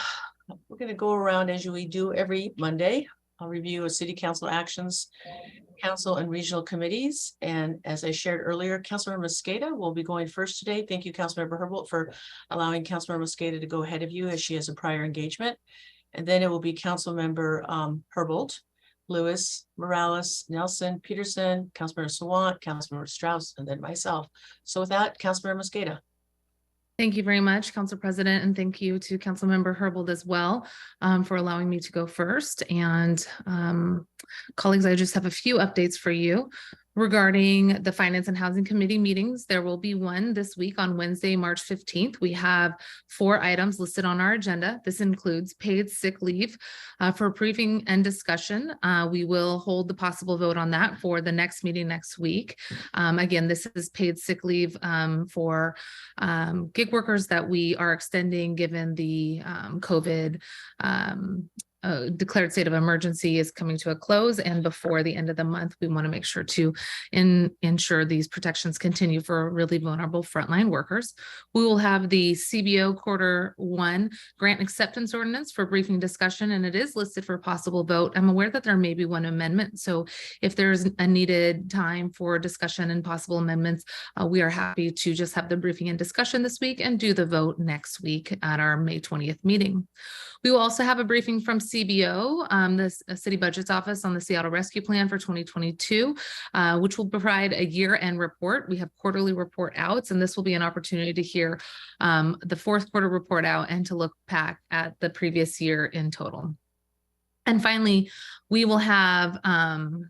we're going to go around as we do every Monday. I'll review a city council actions, council and regional committees. And as I shared earlier, Councilmember Mosqueda will be going first today. Thank you, Councilmember Herbold, for allowing Councilmember Mosqueda to go ahead of you as she has a prior engagement. And then it will be Councilmember Herbold, Lewis, Morales, Nelson, Peterson, Councilmember Sawant, Councilmember Strauss, and then myself. So with that, Councilmember Mosqueda. Thank you very much, Council President, and thank you to Councilmember Herbold as well for allowing me to go first. And colleagues, I just have a few updates for you regarding the Finance and Housing Committee meetings. There will be one this week on Wednesday, March 15th. We have 4 items listed on our agenda. This includes paid sick leave for briefing and discussion. We will hold the possible vote on that for the next meeting next week. Again, this is paid sick leave for gig workers that we are extending given the COVID declared state of emergency is coming to a close, and before the end of the month, we want to make sure to ensure these protections continue for really vulnerable frontline workers. We will have the CBO Q1 grant acceptance ordinance for briefing discussion, and it is listed for possible vote. I'm aware that there may be one amendment, so if there's a needed time for discussion and possible amendments, we are happy to just have the briefing and discussion this week and do the vote next week at our May 20th meeting. We will also have a briefing from CBO, the City Budget's Office, on the Seattle Rescue Plan for 2022, which will provide a year-end report. We have quarterly report outs, and this will be an opportunity to hear the fourth quarter report out and to look back at the previous year in total. And finally, we will have any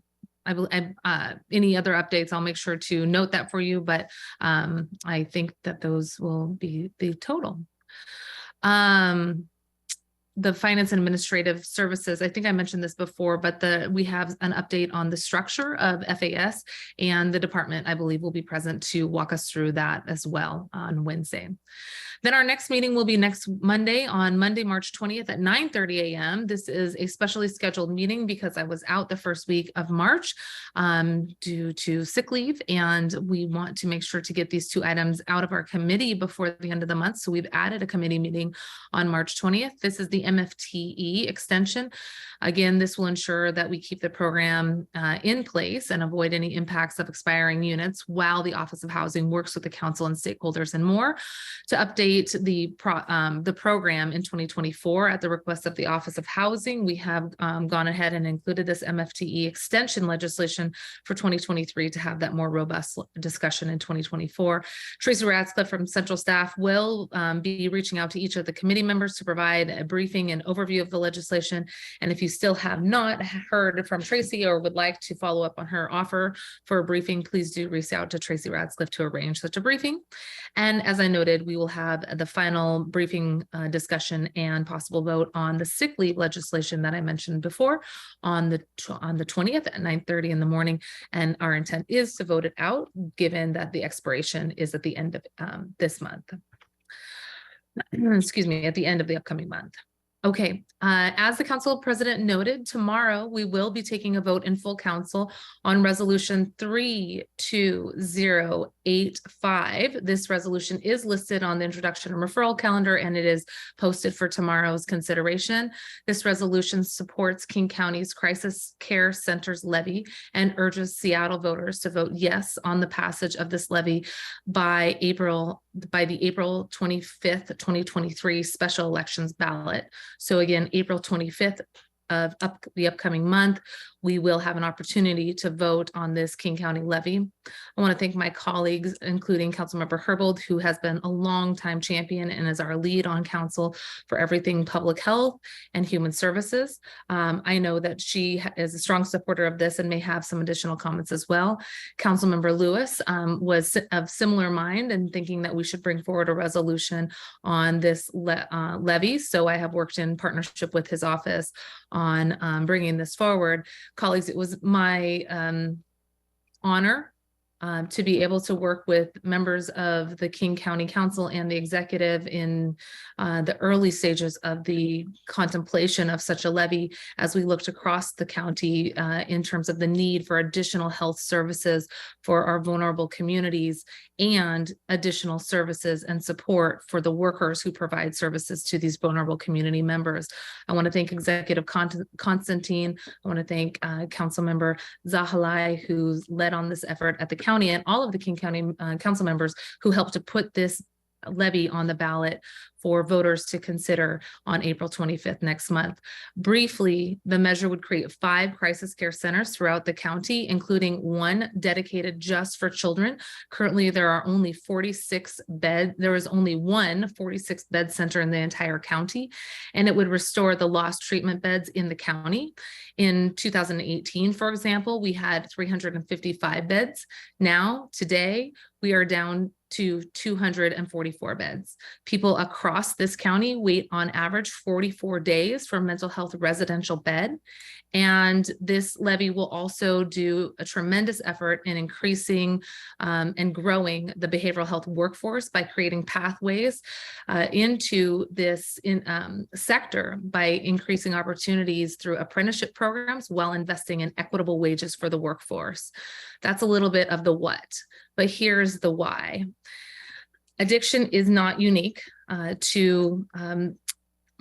other updates, I'll make sure to note that for you, but I think that those will be the total. The Finance and Administrative Services, I think I mentioned this before, but we have an update on the structure of FAS, and the department, I believe, will be present to walk us through that as well on Wednesday. Then our next meeting will be next Monday, on Monday, March 20th at 9:30 a.m. This is a specially scheduled meeting because I was out the first week of March due to sick leave, and we want to make sure to get these 2 items out of our committee before the end of the month. So we've added a committee meeting on March 20th. This is the MFTE extension. Again, this will ensure that we keep the program in place and avoid any impacts of expiring units while the Office of Housing works with the council and stakeholders and more to update the program in 2024 at the request of the Office of Housing. We have gone ahead and included this MFTE extension legislation for 2023 to have that more robust discussion in 2024. Tracy Ratcliffe from Central Staff will be reaching out to each of the committee members to provide a briefing and overview of the legislation. And if you still have not heard from Tracy or would like to follow up on her offer for a briefing, please do reach out to Tracy Ratcliffe to arrange such a briefing. And as I noted, we will have the final briefing discussion and possible vote on the sick leave legislation that I mentioned before on the 20th at 9:30 in the morning. And our intent is to vote it out, given that the expiration is at the end of this month. Excuse me, at the end of the upcoming month. Okay, as the council president noted, tomorrow we will be taking a vote in full council on resolution 32085. This resolution is listed on the introduction and referral calendar, and it is posted for tomorrow's consideration. This resolution supports King County's Crisis Care Centers levy and urges Seattle voters to vote yes on the passage of this levy by the April 25th, 2023 special elections ballot. So again, April 25th of the upcoming month, we will have an opportunity to vote on this King County levy. I want to thank my colleagues, including Councilmember Herbold, who has been a longtime champion and is our lead on council for everything public health and human services. I know that she is a strong supporter of this and may have some additional comments as well. Councilmember Lewis was of similar mind and thinking that we should bring forward a resolution on this levy. So I have worked in partnership with his office on bringing this forward. Colleagues, it was my honor to be able to work with members of the King County Council and the executive in the early stages of the contemplation of such a levy as we looked across the county in terms of the need for additional health services for our vulnerable communities and additional services and support for the workers who provide services to these vulnerable community members. I want to thank Executive Constantine. I want to thank Councilmember Zahalai, who's led on this effort at the county, and all of the King County council members who helped to put this levy on the ballot for voters to consider on April 25th next month. Briefly, the measure would create 5 crisis care centers throughout the county, including 1 dedicated just for children. Currently, there are only 46 beds. There is only 1 46 bed center in the entire county, and it would restore the lost treatment beds in the county. In 2018, for example, we had 355 beds. Now, today, we are down to 244 beds. People across this county wait on average 44 days for a mental health residential bed. And this levy will also do a tremendous effort in increasing and growing the behavioral health workforce by creating pathways into this sector by increasing opportunities through apprenticeship programs while investing in equitable wages for the workforce. That's a little bit of the what, but here's the why. Addiction is not unique to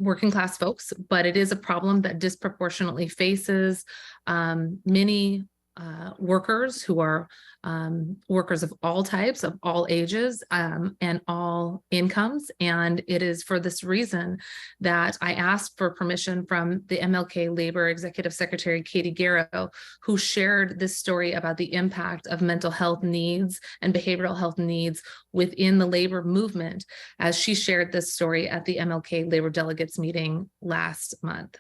working class folks, but it is a problem that disproportionately faces many workers who are workers of all types, of all ages, and all incomes. And it is for this reason that I asked for permission from the MLK Labor Executive Secretary, Katie Garrow, who shared this story about the impact of mental health needs and behavioral health needs within the labor movement, as she shared this story at the MLK Labor Delegates meeting last month.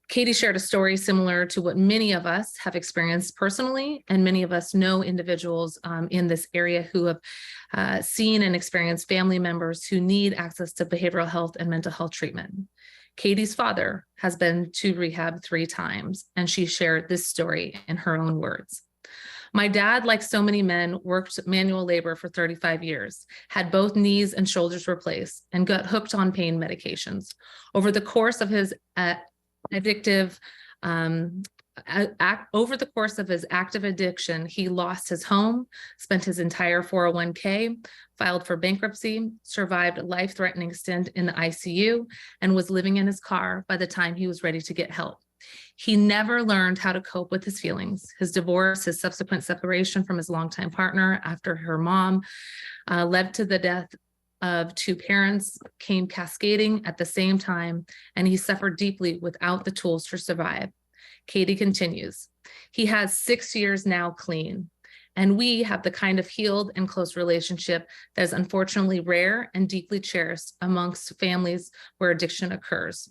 Katie shared a story similar to what many of us have experienced personally, and many of us know individuals in this area who have seen and experienced family members who need access to behavioral health and mental health treatment. Katie's father has been to rehab 3 times, and she shared this story in her own words. My dad, like so many men, worked manual labor for 35 years, had both knees and shoulders replaced, and got hooked on pain medications. Over the course of his active addiction, he lost his home, spent his entire 401k, filed for bankruptcy, survived a life-threatening stint in the ICU, and was living in his car by the time he was ready to get help. He never learned how to cope with his feelings. His divorce, his subsequent separation from his longtime partner after her mom led to the death of 2 parents, came cascading at the same time, and he suffered deeply without the tools to survive. Katie continues, he has 6 years now clean, and we have the kind of healed and close relationship that is unfortunately rare and deeply cherished amongst families where addiction occurs.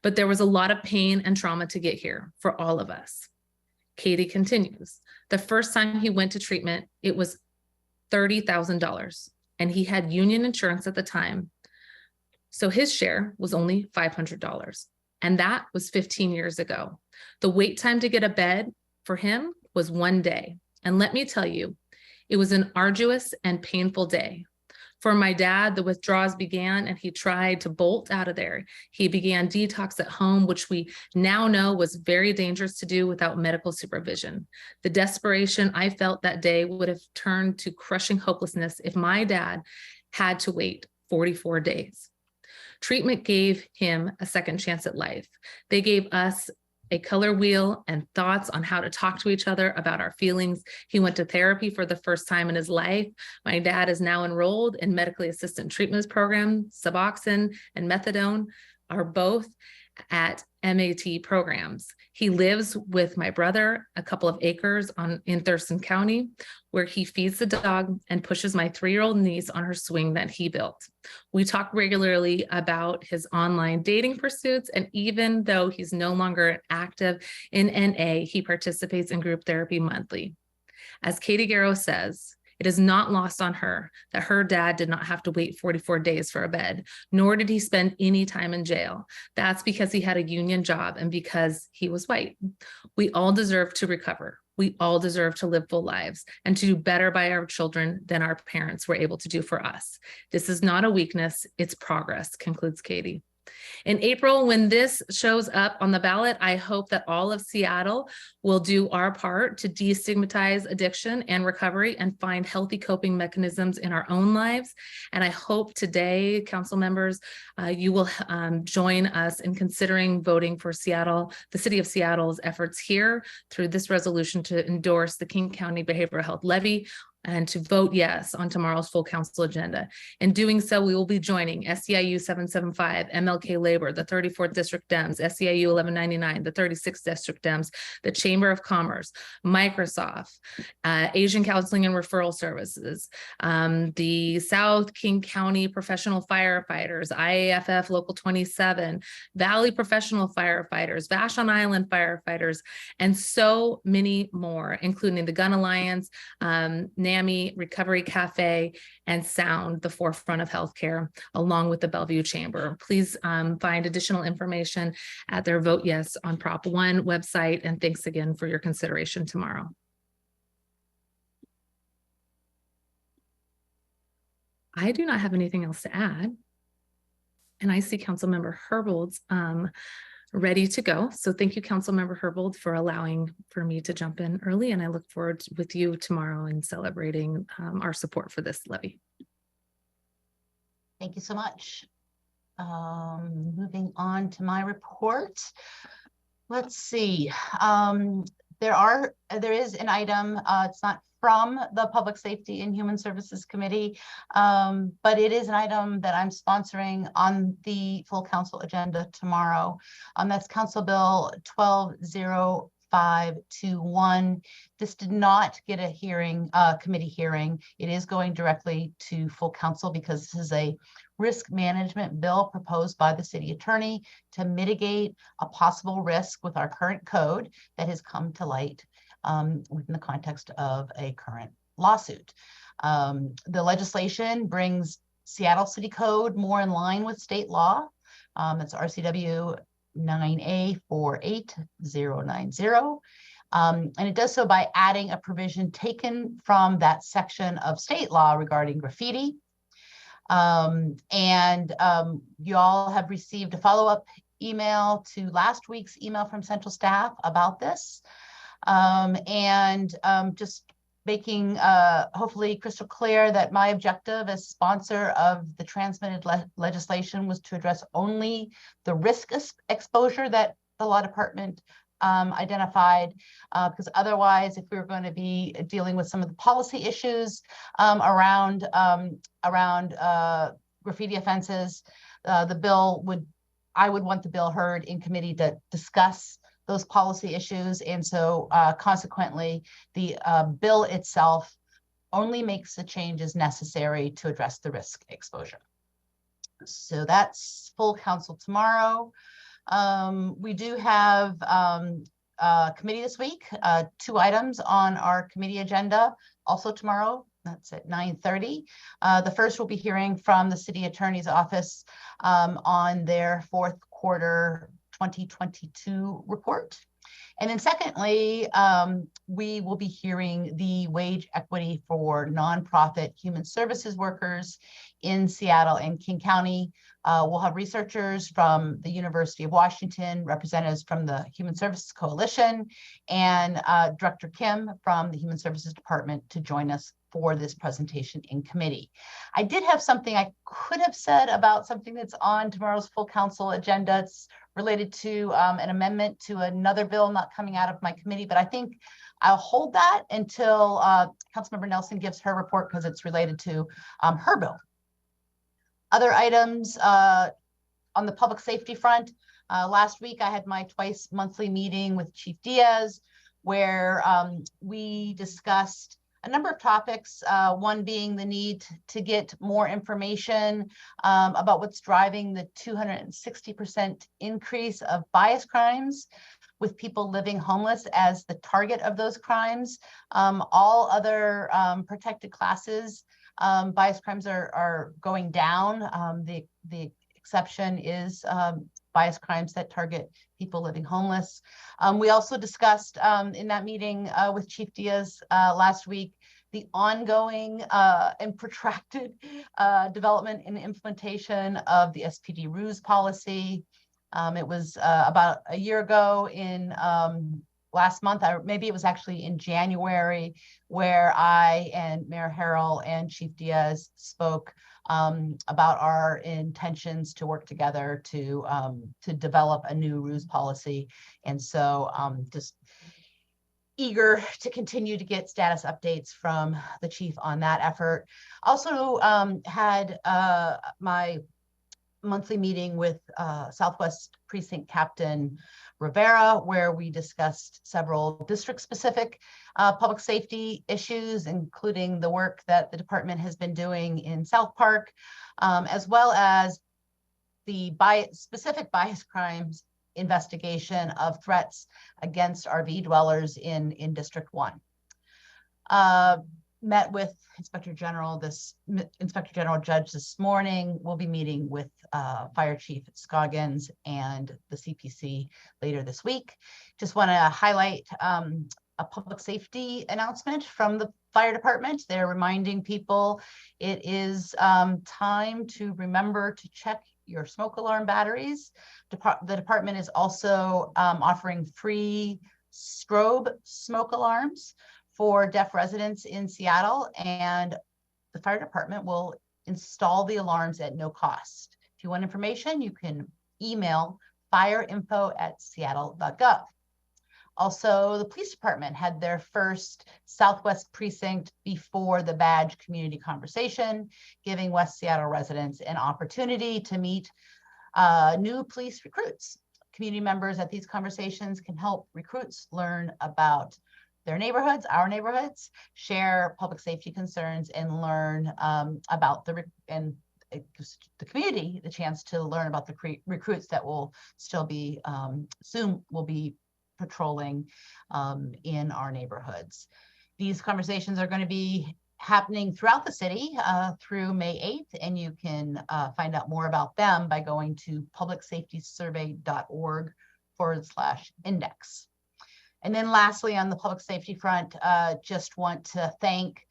But there was a lot of pain and trauma to get here for all of us. Katie continues, the first time he went to treatment, it was $30,000. And he had union insurance at the time. So his share was only $500. And that was 15 years ago. The wait time to get a bed for him was 1 day. And let me tell you, it was an arduous and painful day. For my dad, the withdrawals began and he tried to bolt out of there. He began detox at home, which we now know was very dangerous to do without medical supervision. The desperation I felt that day would have turned to crushing hopelessness if my dad had to wait 44 days. Treatment gave him a second chance at life. They gave us a color wheel and thoughts on how to talk to each other about our feelings. He went to therapy for the first time in his life. My dad is now enrolled in medically assisted treatments program. Suboxone and methadone are both at MAT programs. He lives with my brother, a couple of acres in Thurston County, where he feeds the dog and pushes my 3-year-old niece on her swing that he built. We talk regularly about his online dating pursuits, and even though he's no longer active in NA, he participates in group therapy monthly. As Katie Garrow says, It is not lost on her that her dad did not have to wait 44 days for a bed, nor did he spend any time in jail. That's because he had a union job and because he was white. We all deserve to recover. We all deserve to live full lives and to do better by our children than our parents were able to do for us. This is not a weakness, it's progress, concludes Katie. In April, when this shows up on the ballot, I hope that all of Seattle will do our part to destigmatize addiction and recovery and find healthy coping mechanisms in our own lives. And I hope today, council members, you will join us in considering voting for Seattle, the city of Seattle's efforts here through this resolution to endorse the King County Behavioral Health Levy and to vote yes on tomorrow's full council agenda. In doing so, we will be joining SEIU 775, MLK Labor, the 34th District Dems, SEIU 1199, the 36th District Dems, the Chamber of Commerce, Microsoft, Asian Counseling and Referral Services, the South King County Professional Firefighters, IAFF Local 27, Valley Professional Firefighters, Vashon Island Firefighters, and so many more, including the Gun Alliance, NAMI, Recovery Cafe, and Sound, the forefront of healthcare, along with the Bellevue Chamber. Please find additional information at their Vote Yes on Prop 1 website, and thanks again for your consideration tomorrow. I do not have anything else to add. And I see Councilmember Herbold's ready to go. So thank you, Councilmember Herbold, for allowing for me to jump in early. And I look forward with you tomorrow in celebrating our support for this levy. Thank you so much. Moving on to my report. Let's see. There is an item, it's not from the Public Safety and Human Services Committee, but it is an item that I'm sponsoring on the full council agenda tomorrow. That's Council Bill 120521. This did not get a hearing, committee hearing. It is going directly to full council because this is a risk management bill proposed by the city attorney to mitigate a possible risk with our current code that has come to light within the context of a current lawsuit. The legislation brings Seattle City Code more in line with state law. That's RCW 9A48090. And it does so by adding a provision taken from that section of state law regarding graffiti. You all have received a follow-up email to last week's email from central staff about this. Just making hopefully crystal clear that my objective as sponsor of the transmitted legislation was to address only the risk exposure that the law department identified, because otherwise, if we were going to be dealing with some of the policy issues around graffiti offenses, I would want the bill heard in committee to discuss those policy issues. And so consequently, the bill itself only makes the changes necessary to address the risk exposure. So that's full council tomorrow. We do have committee this week, 2 items on our committee agenda, also tomorrow. That's at 9:30. The first will be hearing from the city attorney's office on their 4th quarter 2022 report. And then secondly, we will be hearing the wage equity for nonprofit human services workers in Seattle and King County. We'll have researchers from the University of Washington, representatives from the Human Services Coalition, and Director Kim from the Human Services Department to join us for this presentation in committee. I did have something I could have said about something that's on tomorrow's full council agenda. It's related to an amendment to another bill not coming out of my committee, but I think I'll hold that until Councilmember Nelson gives her report because it's related to her bill. Other items on the public safety front, last week I had my twice monthly meeting with Chief Diaz, where we discussed a number of topics, one being the need to get more information about what's driving the 260% increase of bias crimes with people living homeless as the target of those crimes. All other protected classes, bias crimes are going down. The exception is bias crimes that target people living homeless. We also discussed in that meeting with Chief Diaz last week the ongoing and protracted development and implementation of the SPD ruse policy. It was about a year ago in last month, maybe it was actually in January, where I and Mayor Harrell and Chief Diaz spoke about our intentions to work together to develop a new ruse policy. And so just eager to continue to get status updates from the chief on that effort. Also had my monthly meeting with Southwest Precinct Captain Rivera, where we discussed several district-specific public safety issues, including the work that the department has been doing in South Park, as well as the specific bias crimes investigation of threats against RV dwellers in District 1. Met with Inspector General Judge this morning. We'll be meeting with Fire Chief Scoggins and the CPC later this week. Just want to highlight a public safety announcement from the fire department. They're reminding people it is time to remember to check your smoke alarm batteries. The department is also offering free strobe smoke alarms for deaf residents in Seattle, and the fire department will install the alarms at no cost. If you want information, you can email fireinfo@seattle.gov. Also, the police department had their first Southwest Precinct Before the Badge community conversation, giving West Seattle residents an opportunity to meet new police recruits. Community members at these conversations can help recruits learn about their neighborhoods, our neighborhoods, share public safety concerns, and learn about and it gives the community the chance to learn about the recruits that will still be soon will be patrolling in our neighborhoods. These conversations are going to be happening throughout the city through May 8th, and you can find out more about them by going to publicsafetysurvey.org/index. And then lastly, on the public safety front, just want to thank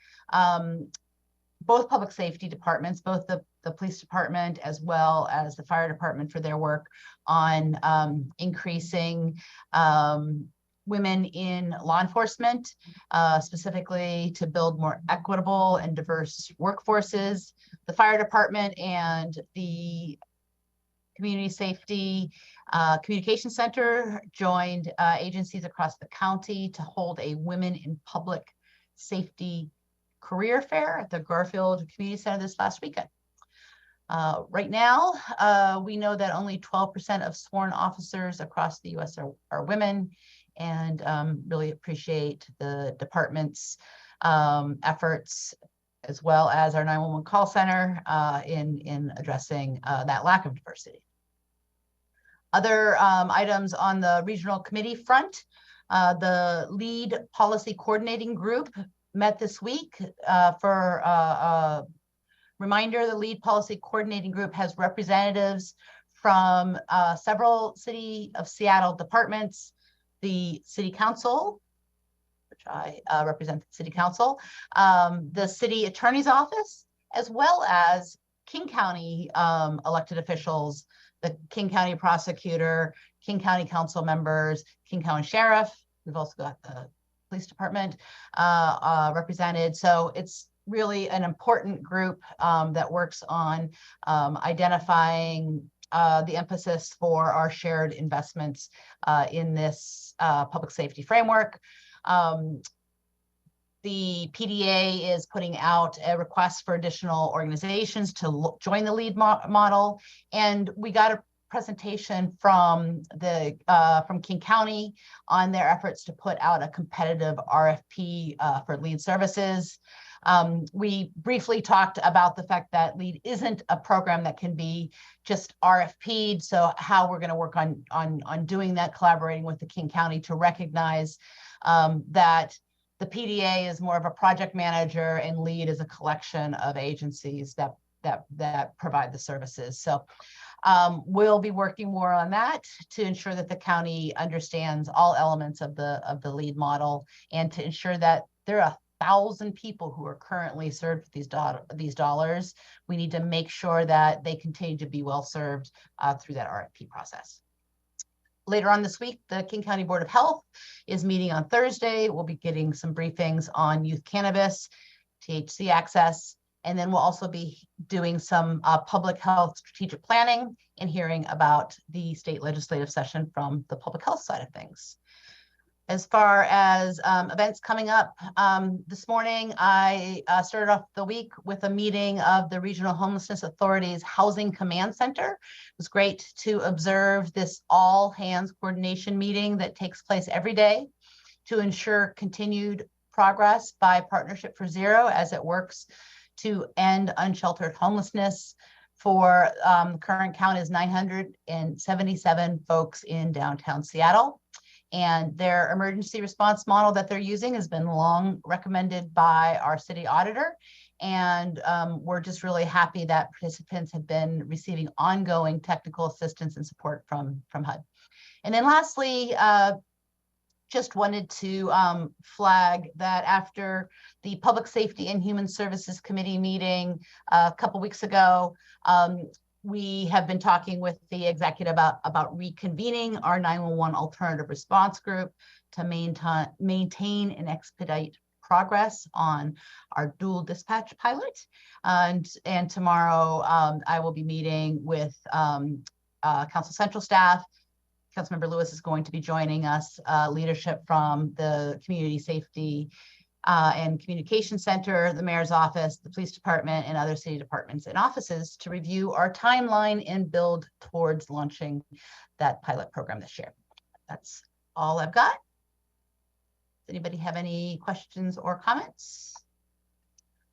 both public safety departments, both the police department as well as the fire department, for their work on increasing women in law enforcement, specifically to build more equitable and diverse workforces. The fire department and the Community Safety Communication Center joined agencies across the county to hold a Women in Public Safety Career Fair at the Garfield Community Center this last weekend. Right now, we know that only 12% of sworn officers across the U.S. are women, and really appreciate the department's efforts, as well as our 911 call center in addressing that lack of diversity. Other items on the regional committee front, the lead policy coordinating group met this week for a reminder. The lead policy coordinating group has representatives from several City of Seattle departments, the City Council, which I represent the City Council, the City Attorney's Office, as well as King County elected officials, the King County Prosecutor, King County Council members, King County Sheriff. We've also got the Police Department represented. So it's really an important group that works on identifying the emphasis for our shared investments in this public safety framework. The PDA is putting out a request for additional organizations to join the LEAD model, and we got a presentation from King County on their efforts to put out a competitive RFP for LEAD services. We briefly talked about the fact that LEAD isn't a program that can be just RFP'd. So how we're going to work on doing that, collaborating with the King County to recognize that the PDA is more of a project manager and LEAD is a collection of agencies that provide the services. So we'll be working more on that to ensure that the county understands all elements of the LEAD model, and to ensure that there are 1,000 people who are currently served with these dollars. We need to make sure that they continue to be well served through that RFP process. Later on this week, the King County Board of Health is meeting on Thursday. We'll be getting some briefings on youth cannabis, THC access, and then we'll also be doing some public health strategic planning and hearing about the state legislative session from the public health side of things. As far as events coming up, this morning, I started off the week with a meeting of the Regional Homelessness Authority's Housing Command Center. It was great to observe this all hands coordination meeting that takes place every day to ensure continued progress by Partnership for Zero as it works to end unsheltered homelessness. For the current count is 977 folks in downtown Seattle. And their emergency response model that they're using has been long recommended by our city auditor. And we're just really happy that participants have been receiving ongoing technical assistance and support from HUD. And then lastly, just wanted to flag that after the Public Safety and Human Services Committee meeting a couple weeks ago, we have been talking with the executive about reconvening our 911 alternative response group to maintain and expedite progress on our dual dispatch pilot. And tomorrow I will be meeting with Council Central staff. Councilmember Lewis is going to be joining us, leadership from the Community Safety and Communication Center, the Mayor's Office, the Police Department, and other city departments and offices to review our timeline and build towards launching that pilot program this year. That's all I've got. Does anybody have any questions or comments?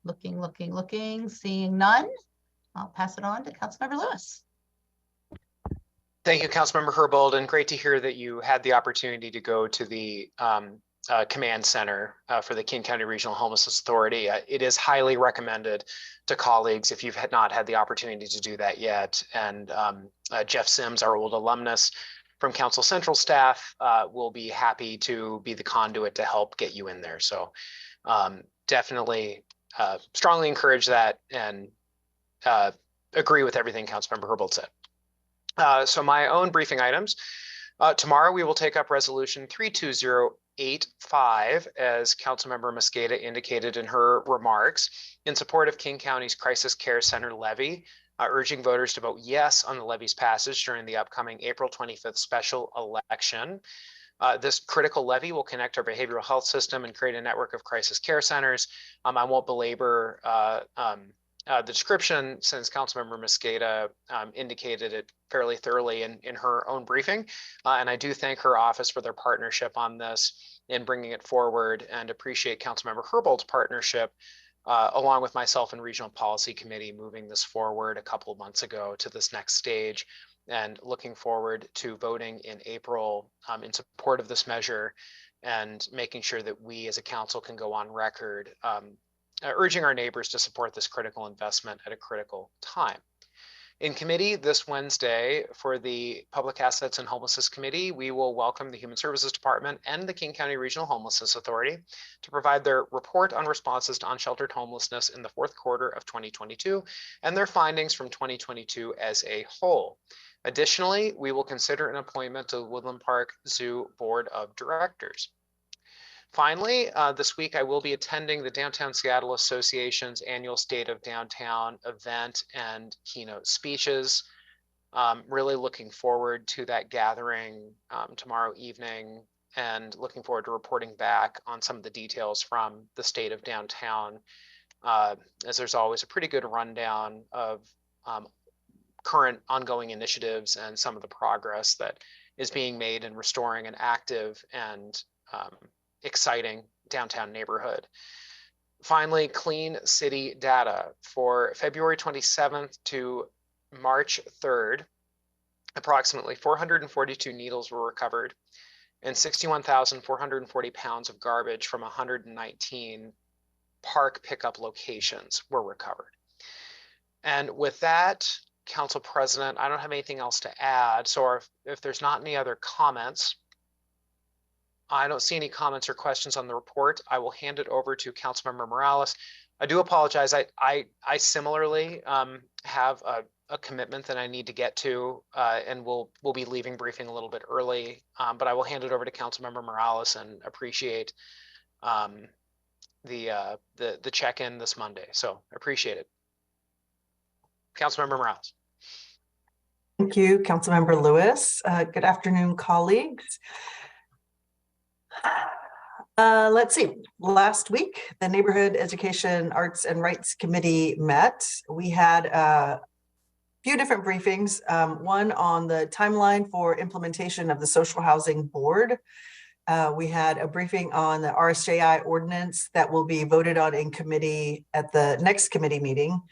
Looking, seeing none. I'll pass it on to Councilmember Lewis. Thank you, Councilmember Herbold, and great to hear that you had the opportunity to go to the command center for the King County Regional Homelessness Authority. It is highly recommended to colleagues if you've not had the opportunity to do that yet. And Jeff Sims, our old alumnus from Council Central staff, will be happy to be the conduit to help get you in there. So definitely strongly encourage that and agree with everything Councilmember Herbold said. So my own briefing items. Tomorrow we will take up resolution 32085, as Councilmember Mosqueda indicated in her remarks, in support of King County's Crisis Care Center levy, urging voters to vote yes on the levy's passage during the upcoming April 25th special election. This critical levy will connect our behavioral health system and create a network of crisis care centers. I won't belabor the description, since Councilmember Mosqueda indicated it fairly thoroughly in her own briefing. And I do thank her office for their partnership on this in bringing it forward, and appreciate Councilmember Herbold's partnership along with myself and Regional Policy Committee moving this forward a couple of months ago to this next stage, and looking forward to voting in April in support of this measure, and making sure that we as a council can go on record urging our neighbors to support this critical investment at a critical time. In committee this Wednesday for the Public Assets and Homelessness Committee, we will welcome the Human Services Department and the King County Regional Homelessness Authority to provide their report on responses to unsheltered homelessness in the fourth quarter of 2022 and their findings from 2022 as a whole. Additionally, we will consider an appointment to the Woodland Park Zoo Board of Directors. Finally, this week I will be attending the Downtown Seattle Association's annual State of Downtown event and keynote speeches. Really looking forward to that gathering tomorrow evening, and looking forward to reporting back on some of the details from the State of Downtown, as there's always a pretty good rundown of current ongoing initiatives and some of the progress that is being made in restoring an active and exciting downtown neighborhood. Finally, clean city data for February 27th to March 3rd. Approximately 442 needles were recovered and 61,440 pounds of garbage from 119 park pickup locations were recovered. And with that, Council President, I don't have anything else to add. So if there's not any other comments, I don't see any comments or questions on the report. I will hand it over to Councilmember Morales. I do apologize. I similarly have a commitment that I need to get to, and we'll be leaving briefing a little bit early. But I will hand it over to Councilmember Morales and appreciate the check-in this Monday. So appreciate it. Councilmember Morales. Thank you, Councilmember Lewis. Good afternoon, colleagues. Let's see, last week, the Neighborhood Education, Arts and Rights Committee met. We had a few different briefings, one on the timeline for implementation of the Social Housing Board. We had a briefing on the RSJI ordinance that will be voted on in committee at the next committee meeting.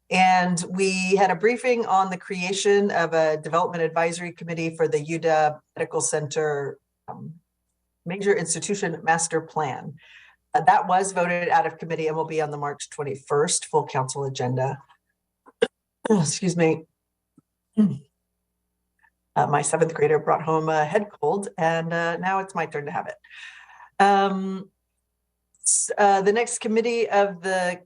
And we had a briefing on the creation of a development advisory committee for the UW Medical Center Major Institution Master Plan. That was voted out of committee and will be on the March 21st full council agenda. Excuse me. My 7th grader brought home a head cold, and now it's my turn to have it. The next committee of the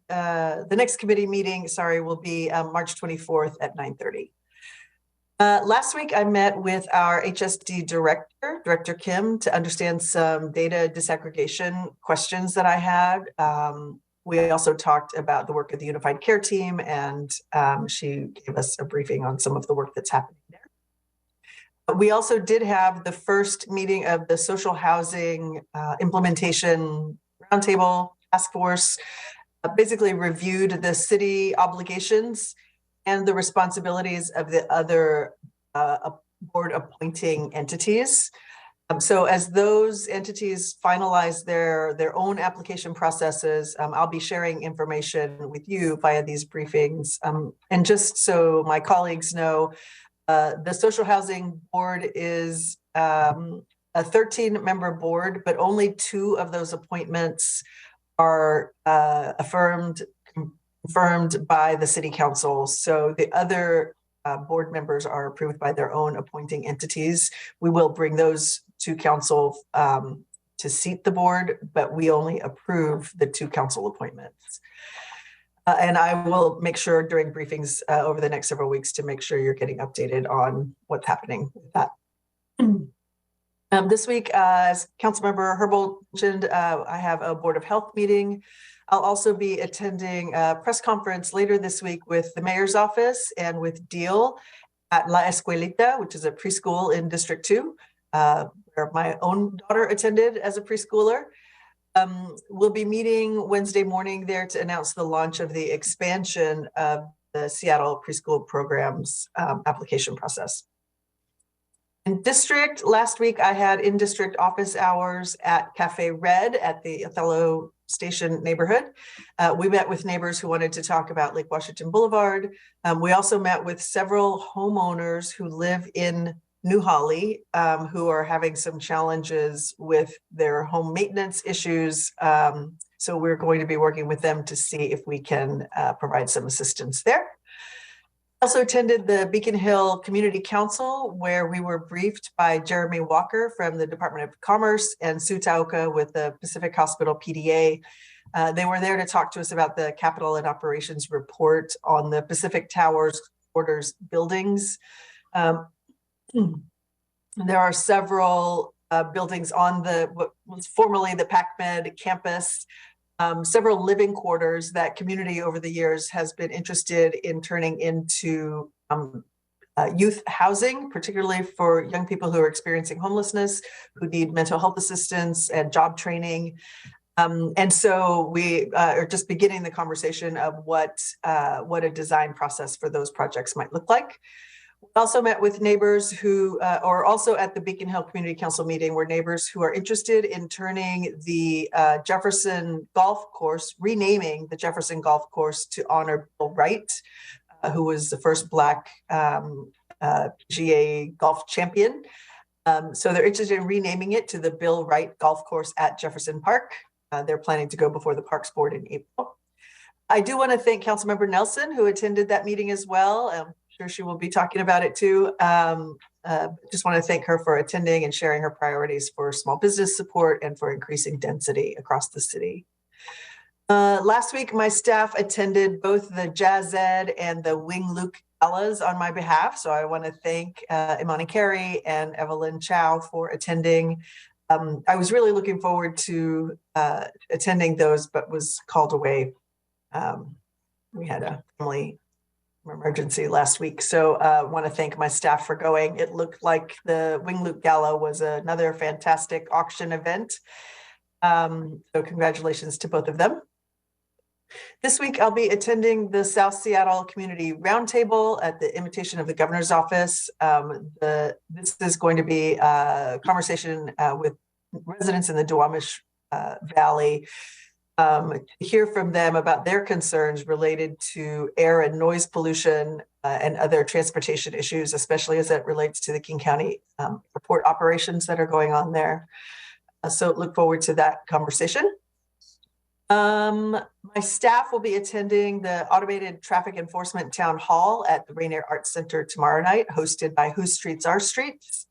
next committee meeting, sorry, will be March 24th at 9:30. Last week, I met with our HSD director, Director Kim, to understand some data disaggregation questions that I had. We also talked about the work of the Unified Care Team, and she gave us a briefing on some of the work that's happening there. We also did have the first meeting of the Social Housing Implementation Roundtable Task Force, basically reviewed the city obligations and the responsibilities of the other board appointing entities. So as those entities finalize their own application processes, I'll be sharing information with you via these briefings. And just so my colleagues know, the Social Housing Board is a 13-member board, but only 2 of those appointments are confirmed by the City Council. So the other board members are approved by their own appointing entities. We will bring those to council to seat the board, but we only approve the 2 council appointments. And I will make sure during briefings over the next several weeks to make sure you're getting updated on what's happening with that. This week, as Councilmember Herbold mentioned, I have a Board of Health meeting. I'll also be attending a press conference later this week with the mayor's office and with Deal at La Escuelita, which is a preschool in District 2, where my own daughter attended as a preschooler. We'll be meeting Wednesday morning there to announce the launch of the expansion of the Seattle preschool programs application process. In district, last week I had in-district office hours at Cafe Red at the Othello Station neighborhood. We met with neighbors who wanted to talk about Lake Washington Boulevard. We also met with several homeowners who live in New Holly, who are having some challenges with their home maintenance issues. So we're going to be working with them to see if we can provide some assistance there. Also attended the Beacon Hill Community Council, where we were briefed by Jeremy Walker from the Department of Commerce and Sue Taoka with the Pacific Hospital PDA. They were there to talk to us about the Capital and Operations report on the Pacific Towers quarters buildings. There are several buildings on what was formerly the PacMed campus, several living quarters that community over the years has been interested in turning into youth housing, particularly for young people who are experiencing homelessness, who need mental health assistance and job training. And so we are just beginning the conversation of what a design process for those projects might look like. We Also met with neighbors who, or also at the Beacon Hill Community Council meeting, were neighbors who are interested in turning the Jefferson Golf Course, renaming the Jefferson Golf Course to honor Bill Wright, who was the first Black PGA golf champion. So they're interested in renaming it to the Bill Wright Golf Course at Jefferson Park. They're planning to go before the Parks Board in April. I do want to thank Councilmember Nelson, who attended that meeting as well. I'm sure she will be talking about it too. Just want to thank her for attending and sharing her priorities for small business support and for increasing density across the city. Last week, my staff attended both the Jazz Ed and the Wing Luke galas on my behalf. So I want to thank Imani Carey and Evelyn Chow for attending. I was really looking forward to attending those, but was called away. We had a family emergency last week. So I want to thank my staff for going. It looked like the Wing Luke Gala was another fantastic auction event. So congratulations to both of them. This week, I'll be attending the South Seattle Community Roundtable at the invitation of the Governor's Office. This is going to be a conversation with residents in the Duwamish Valley, to hear from them about their concerns related to air and noise pollution and other transportation issues, especially as it relates to the King County airport operations that are going on there. So look forward to that conversation. My staff will be attending the Automated Traffic Enforcement Town Hall at the Rainier Arts Center tomorrow night, hosted by Whose Streets Our Streets,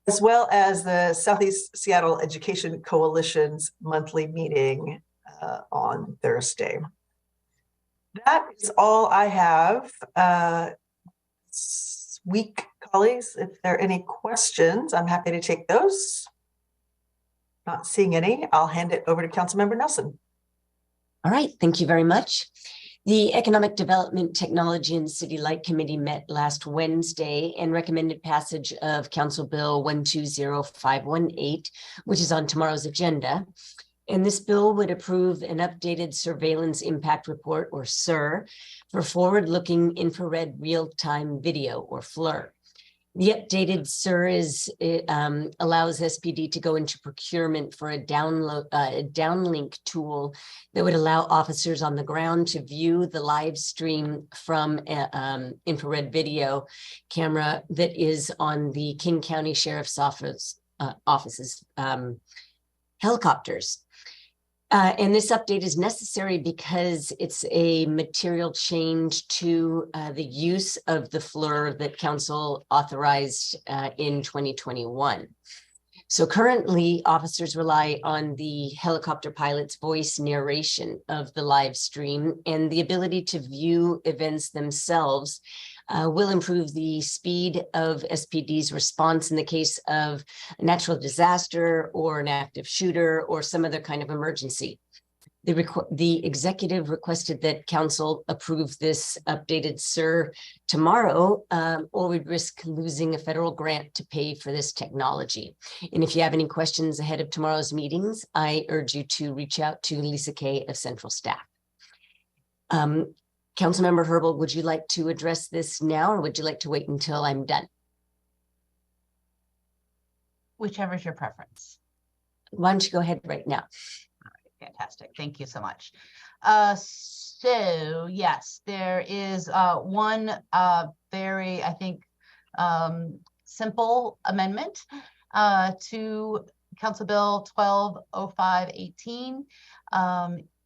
as well as the Southeast Seattle Education Coalition's monthly meeting on Thursday. That is all I have. This week, colleagues, if there are any questions, I'm happy to take those. Not seeing any, I'll hand it over to Councilmember Nelson. All right, thank you very much. The Economic Development, Technology and City Light Committee met last Wednesday and recommended passage of Council Bill 120518, which is on tomorrow's agenda. And this bill would approve an updated surveillance impact report, or SIR, for forward-looking infrared real-time video, or FLIR. The updated SIR allows SPD to go into procurement for a downlink tool that would allow officers on the ground to view the live stream from infrared video camera that is on the King County Sheriff's Office's helicopters. And this update is necessary because it's a material change to the use of the FLIR that Council authorized in 2021. So currently, officers rely on the helicopter pilot's voice narration of the live stream, and the ability to view events themselves will improve the speed of SPD's response in the case of a natural disaster or an active shooter or some other kind of emergency. The executive requested that Council approve this updated SIR tomorrow, or we'd risk losing a federal grant to pay for this technology. And if you have any questions ahead of tomorrow's meetings, I urge you to reach out to Lisa Kay of Central Staff. Councilmember Herbold, would you like to address this now, or would you like to wait until I'm done? Whichever is your preference. Why don't you go ahead right now? Fantastic. Thank you so much. So yes, there is one very, I think, simple amendment to Council Bill 120518.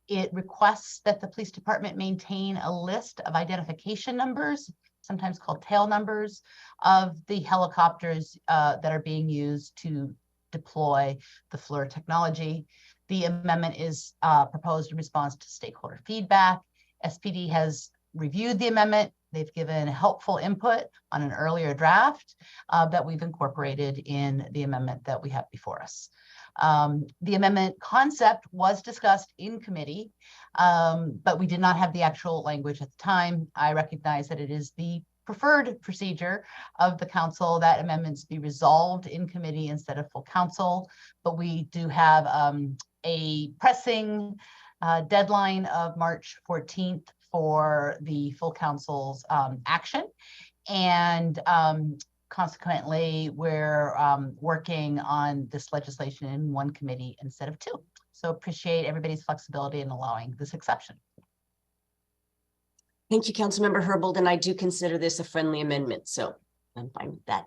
It requests that the police department maintain a list of identification numbers, sometimes called tail numbers, of the helicopters that are being used to deploy the FLIR technology. The amendment is proposed in response to stakeholder feedback. SPD has reviewed the amendment. They've given helpful input on an earlier draft that we've incorporated in the amendment that we have before us. The amendment concept was discussed in committee, but we did not have the actual language at the time. I recognize that it is the preferred procedure of the council that amendments be resolved in committee instead of full council, but we do have a pressing deadline of March 14th for the full council's action. And consequently, we're working on this legislation in one committee instead of two. So appreciate everybody's flexibility in allowing this exception. Thank you, Councilmember Herbold, and I do consider this a friendly amendment, so I'm fine with that.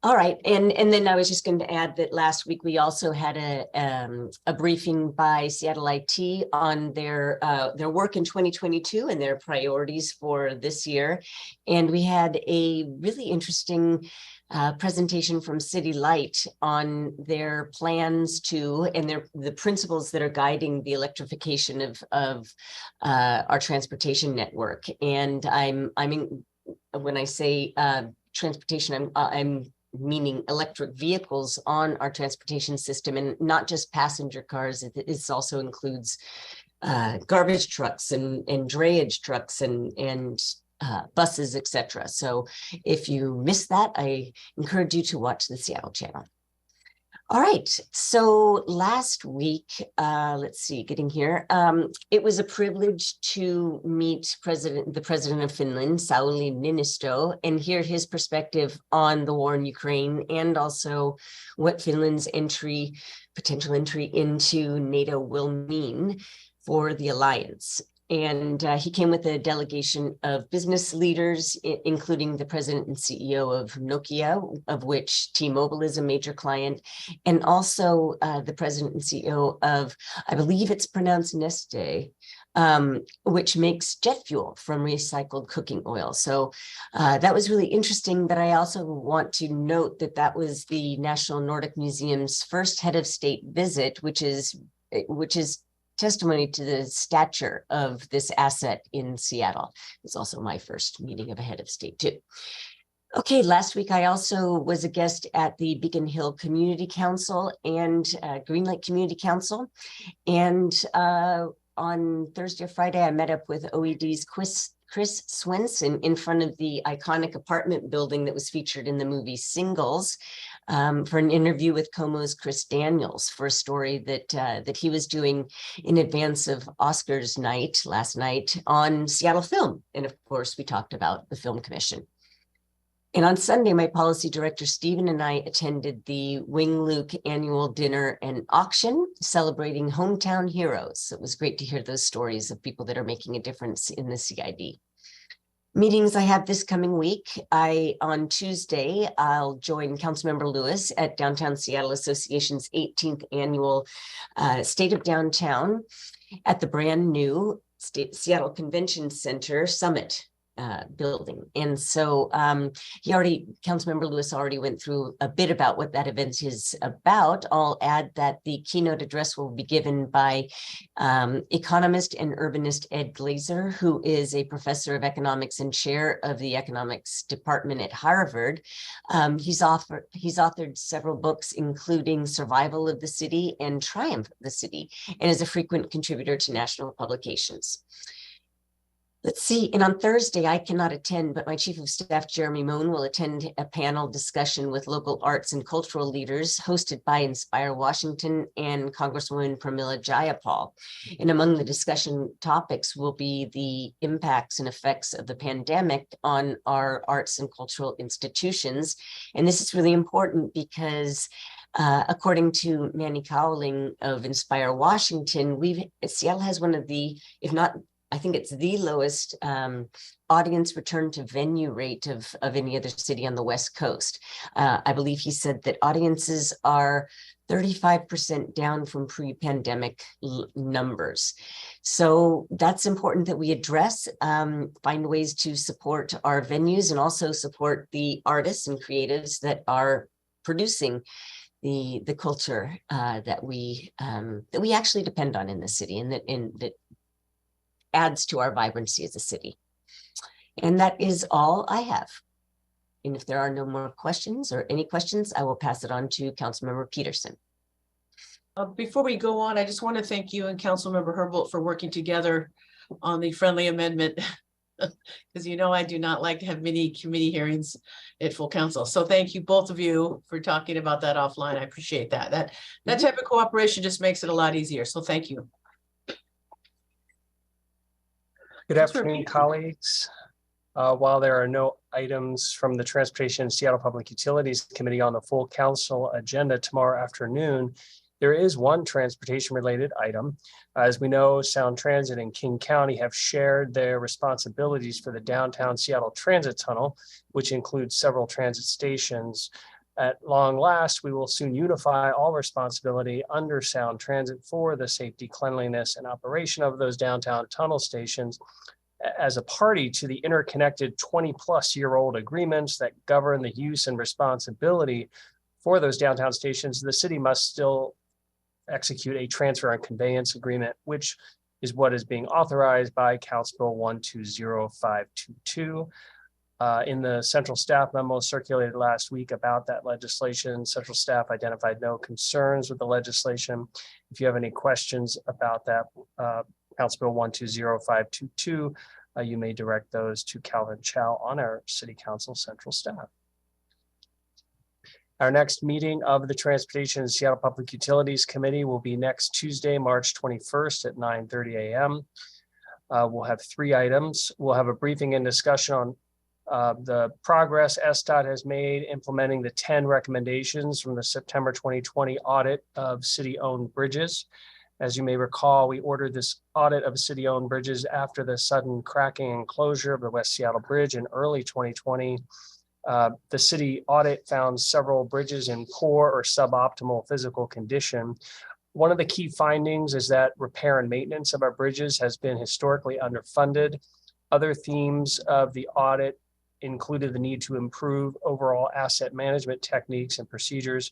All right, and then I was just going to add that last week we also had a briefing by Seattle IT on their work in 2022 and their priorities for this year, and we had a really interesting presentation from City Light on their plans to and the principles that are guiding the electrification of our transportation network. And when I say transportation, I'm meaning electric vehicles on our transportation system, and not just passenger cars. It also includes garbage trucks and drayage trucks and buses, etc. So if you missed that, I encourage you to watch the Seattle channel. All right, so last week, let's see, getting here, it was a privilege to meet the president of Finland, Sauli Niinisto, and hear his perspective on the war in Ukraine and also what Finland's potential entry into NATO will mean for the alliance. And he came with a delegation of business leaders, including the president and CEO of Nokia, of which T-Mobile is a major client, and also the president and CEO of, I believe it's pronounced Neste, which makes jet fuel from recycled cooking oil. So that was really interesting, but I also want to note that that was the National Nordic Museum's first head of state visit, which is testimony to the stature of this asset in Seattle. It's also my first meeting of a head of state too. Okay, last week I also was a guest at the Beacon Hill Community Council and Green Lake Community Council. And on Thursday or Friday, I met up with OED's Chris Swenson in front of the iconic apartment building that was featured in the movie Singles, for an interview with Como's Chris Daniels for a story that he was doing in advance of Oscars night last night on Seattle film. And of course, we talked about the Film Commission. And on Sunday, my policy director, Stephen, and I attended the Wing Luke annual dinner and auction celebrating hometown heroes. It was great to hear those stories of people that are making a difference in the CID. Meetings I have this coming week. On Tuesday, I'll join Councilmember Lewis at Downtown Seattle Association's 18th annual State of Downtown at the brand new Seattle Convention Center Summit building. And so Councilmember Lewis already went through a bit about what that event is about. I'll add that the keynote address will be given by economist and urbanist Ed Glazer, who is a professor of economics and chair of the economics department at Harvard. He's authored several books, including Survival of the City and Triumph of the City, and is a frequent contributor to national publications. Let's see, and on Thursday, I cannot attend, but my Chief of Staff, Jeremy Moan, will attend a panel discussion with local arts and cultural leaders hosted by Inspire Washington and Congresswoman Pramila Jayapal. And among the discussion topics will be the impacts and effects of the pandemic on our arts and cultural institutions. And this is really important because according to Manny Cowling of Inspire Washington, Seattle has one of the, if not, I think it's the lowest audience return to venue rate of any other city on the West Coast. I believe he said that audiences are 35% down from pre-pandemic numbers. So that's important that we address, find ways to support our venues and also support the artists and creatives that are producing the culture that we actually depend on in the city, and that adds to our vibrancy as a city. And that is all I have. And if there are no more questions or any questions, I will pass it on to Councilmember Peterson. Before we go on, I just want to thank you and Councilmember Herbold for working together on the friendly amendment, because you know I do not like to have many committee hearings at full council. So thank you, both of you, for talking about that offline. I appreciate that. That type of cooperation just makes it a lot easier. So thank you. Good afternoon, colleagues. While there are no items from the Transportation and Seattle Public Utilities Committee on the full council agenda tomorrow afternoon, there is one transportation-related item. As we know, Sound Transit and King County have shared their responsibilities for the downtown Seattle Transit Tunnel, which includes several transit stations. At long last, we will soon unify all responsibility under Sound Transit for the safety, cleanliness, and operation of those downtown tunnel stations. As a party to the interconnected 20-plus-year-old agreements that govern the use and responsibility for those downtown stations, the city must still execute a transfer and conveyance agreement, which is what is being authorized by Council Bill 120522. In the central staff memo circulated last week about that legislation, central staff identified no concerns with the legislation. If you have any questions about that, Council Bill 120522, you may direct those to Calvin Chow on our City Council Central staff. Our next meeting of the Transportation and Seattle Public Utilities Committee will be next Tuesday, March 21st at 9:30 a.m. We'll have 3 items. We'll have a briefing and discussion on the progress SDOT has made implementing the 10 recommendations from the September 2020 audit of city-owned bridges. As you may recall, we ordered this audit of city-owned bridges after the sudden cracking and closure of the West Seattle Bridge in early 2020. The city audit found several bridges in poor or suboptimal physical condition. One of the key findings is that repair and maintenance of our bridges has been historically underfunded. Other themes of the audit included the need to improve overall asset management techniques and procedures.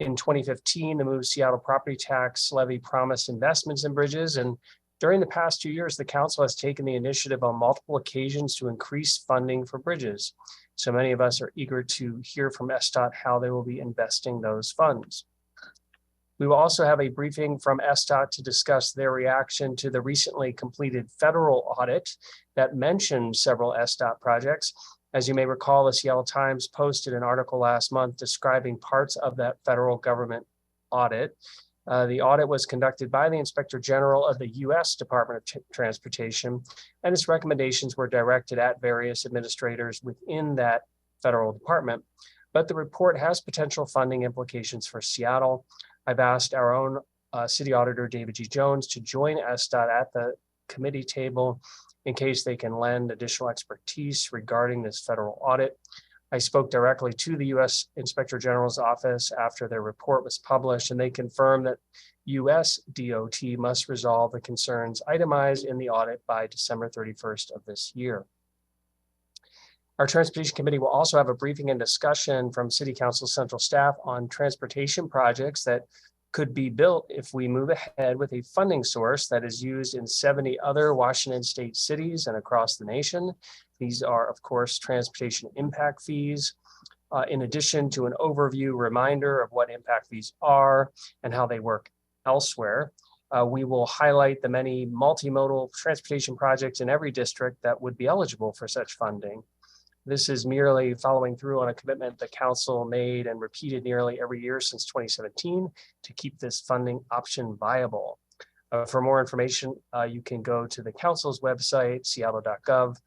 In 2015, the Move Seattle property tax levy promised investments in bridges, and during the past 2 years, the council has taken the initiative on multiple occasions to increase funding for bridges. So many of us are eager to hear from SDOT how they will be investing those funds. We will also have a briefing from SDOT to discuss their reaction to the recently completed federal audit that mentioned several SDOT projects. As you may recall, the Seattle Times posted an article last month describing parts of that federal government audit. The audit was conducted by the Inspector General of the U.S. Department of Transportation, and its recommendations were directed at various administrators within that federal department. But the report has potential funding implications for Seattle. I've asked our own city auditor, David G. Jones, to join SDOT at the committee table in case they can lend additional expertise regarding this federal audit. I spoke directly to the U.S. Inspector General's office after their report was published, and they confirmed that U.S. DOT must resolve the concerns itemized in the audit by December 31st of this year. Our Transportation Committee will also have a briefing and discussion from City Council Central staff on transportation projects that could be built if we move ahead with a funding source that is used in 70 other Washington state cities and across the nation. These are, of course, transportation impact fees. In addition to an overview reminder of what impact fees are and how they work elsewhere, we will highlight the many multimodal transportation projects in every district that would be eligible for such funding. This is merely following through on a commitment the council made and repeated nearly every year since 2017 to keep this funding option viable. For more information, you can go to the council's website, seattle.gov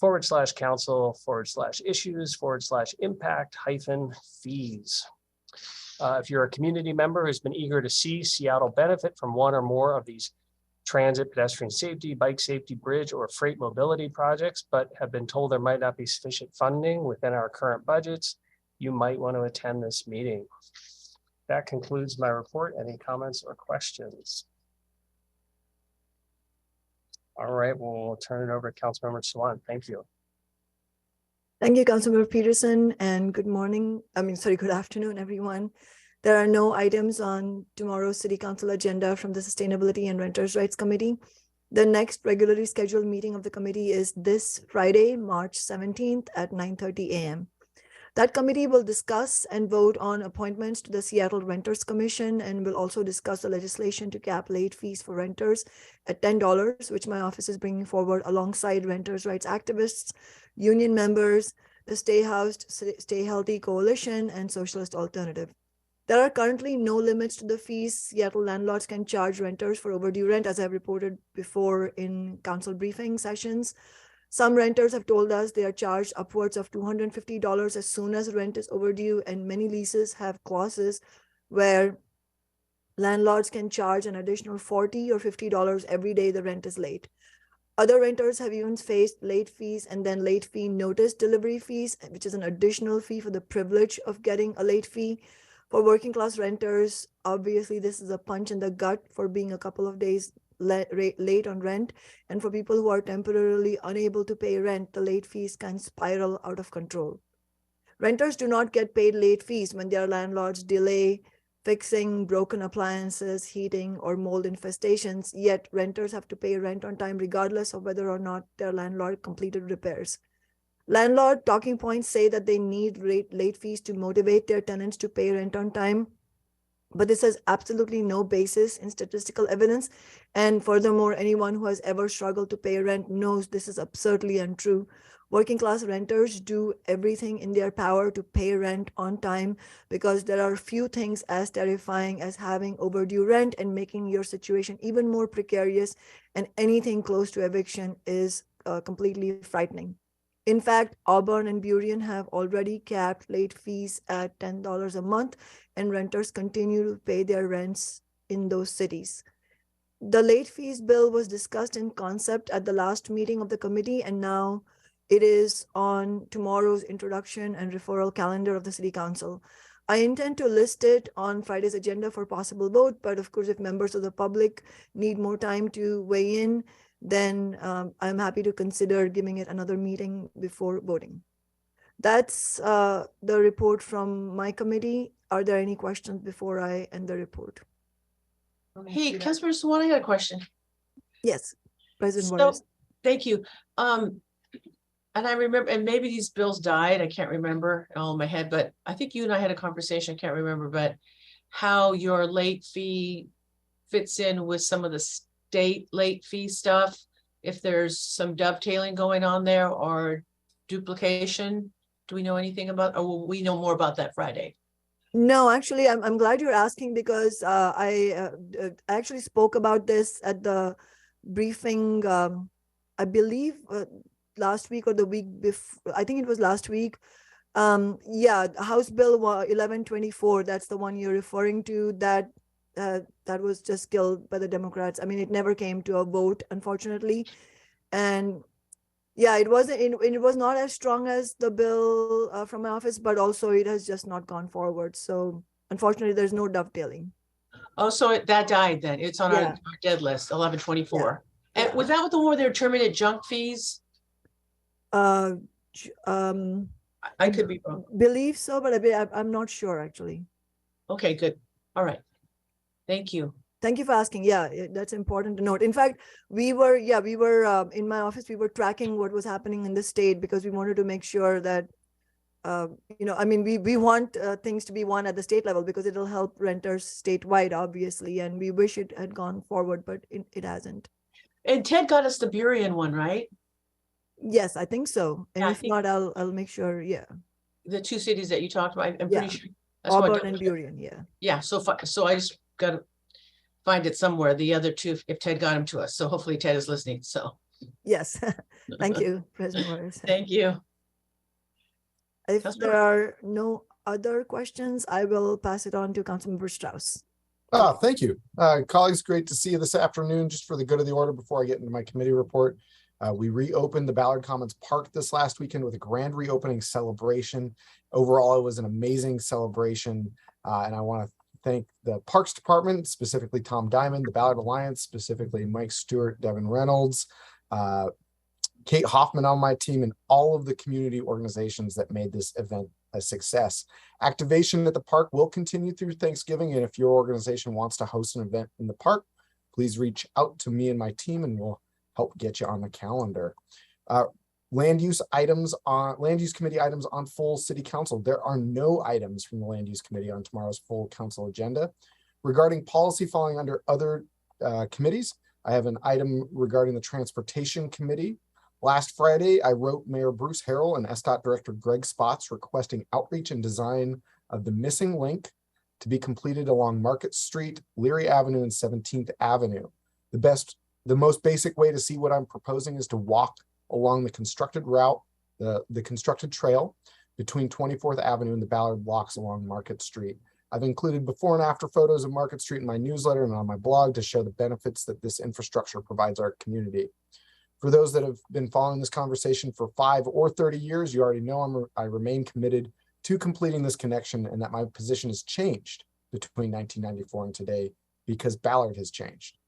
/council/issues/impact-fees. If you're a community member who's been eager to see Seattle benefit from one or more of these transit, pedestrian safety, bike safety, bridge, or freight mobility projects, but have been told there might not be sufficient funding within our current budgets, you might want to attend this meeting. That concludes my report. Any comments or questions? All right, we'll turn it over to Councilmember Swan. Thank you. Thank you, Councilmember Peterson, and good afternoon, everyone. There are no items on tomorrow's City Council agenda from the Sustainability and Renters' Rights Committee. The next regularly scheduled meeting of the committee is this Friday, March 17th at 9:30 a.m. That committee will discuss and vote on appointments to the Seattle Renters Commission and will also discuss the legislation to cap late fees for renters at $10, which my office is bringing forward alongside renters' rights activists, union members, the Stay Housed, Stay Healthy Coalition, and Socialist Alternative. There are currently no limits to the fees Seattle landlords can charge renters for overdue rent, as I've reported before in council briefing sessions. Some renters have told us they are charged upwards of $250 as soon as rent is overdue, and many leases have clauses where landlords can charge an additional $40 or $50 every day the rent is late. Other renters have even faced late fees and then late fee notice delivery fees, which is an additional fee for the privilege of getting a late fee. For working class renters, obviously this is a punch in the gut for being a couple of days late on rent. And for people who are temporarily unable to pay rent, the late fees can spiral out of control. Renters do not get paid late fees when their landlords delay fixing broken appliances, heating, or mold infestations, yet renters have to pay rent on time regardless of whether or not their landlord completed repairs. Landlord talking points say that they need late fees to motivate their tenants to pay rent on time, but this has absolutely no basis in statistical evidence. And furthermore, anyone who has ever struggled to pay rent knows this is absurdly untrue. Working class renters do everything in their power to pay rent on time because there are few things as terrifying as having overdue rent and making your situation even more precarious, and anything close to eviction is completely frightening. In fact, Auburn and Burien have already capped late fees at $10 a month, and renters continue to pay their rents in those cities. The late fees bill was discussed in concept at the last meeting of the committee, and now it is on tomorrow's introduction and referral calendar of the City Council. I intend to list it on Friday's agenda for possible vote, but of course, if members of the public need more time to weigh in, then I'm happy to consider giving it another meeting before voting. That's the report from my committee. Are there any questions before I end the report? Hey, Councilmember Swan, I got a question. Yes, President So, Waters. thank you. And I remember, and maybe these bills died, I can't remember all in my head, but I think you and I had a conversation, I can't remember, but how your late fee fits in with some of the state late fee stuff, if there's some dovetailing going on there or duplication. Do we know anything about, or will we know more about that Friday? No, actually, I'm glad you're asking because I actually spoke about this at the briefing, I believe last week or the week before. I think it was last week. Yeah, House Bill 1124, that's the one you're referring to, that was just killed by the Democrats. I mean, it never came to a vote, unfortunately. And yeah, it was not as strong as the bill from my office, but also it has just not gone forward. So unfortunately, there's no dovetailing. Oh, so that died then. It's on Yeah. our dead list, 1124. Yeah. And was that the one where they're terminated junk fees? I could be wrong. Believe so, but I'm not sure actually. Okay, good. All right. Thank you. Thank you for asking. Yeah, that's important to note. In fact, we were in my office, we were tracking what was happening in the state because we wanted to make sure that, I mean, we want things to be won at the state level because it'll help renters statewide, obviously. And we wish it had gone forward, but it hasn't. And Ted got us the Burien one, right? Yes, I think so. And Yeah, if not, I'll make sure. Yeah. The two cities that you talked about, I'm Yeah. pretty sure. That's what Auburn and Burien. Yeah. Yeah. So I just got to find it somewhere. The other two, if Ted got them to us. So hopefully Ted is listening. So. Yes. Thank you, President Waters. Thank you. If there are no other questions, I will pass it on to Councilmember Strauss. Thank you. Colleagues, great to see you this afternoon. Just for the good of the order, before I get into my committee report, we reopened the Ballard Commons Park this last weekend with a grand reopening celebration. Overall, it was an amazing celebration. And I want to thank the Parks Department, specifically Tom Diamond, the Ballard Alliance, specifically Mike Stewart, Devin Reynolds, Kate Hoffman on my team, and all of the community organizations that made this event a success. Activation at the park will continue through Thanksgiving, and if your organization wants to host an event in the park, please reach out to me and my team and we'll help get you on the calendar. Land use committee items on full city council. There are no items from the land use committee on tomorrow's full council agenda. Regarding policy falling under other committees, I have an item regarding the transportation committee. Last Friday, I wrote Mayor Bruce Harrell and SDOT Director Greg Spots requesting outreach and design of the missing link to be completed along Market Street, Leary Avenue, and 17th Avenue. The most basic way to see what I'm proposing is to walk along the constructed route, the constructed trail between 24th Avenue and the Ballard Locks along Market Street. I've included before and after photos of Market Street in my newsletter and on my blog to show the benefits that this infrastructure provides our community. For those that have been following this conversation for 5 or 30 years, you already know I remain committed to completing this connection, and that my position has changed between 1994 and today because Ballard has changed.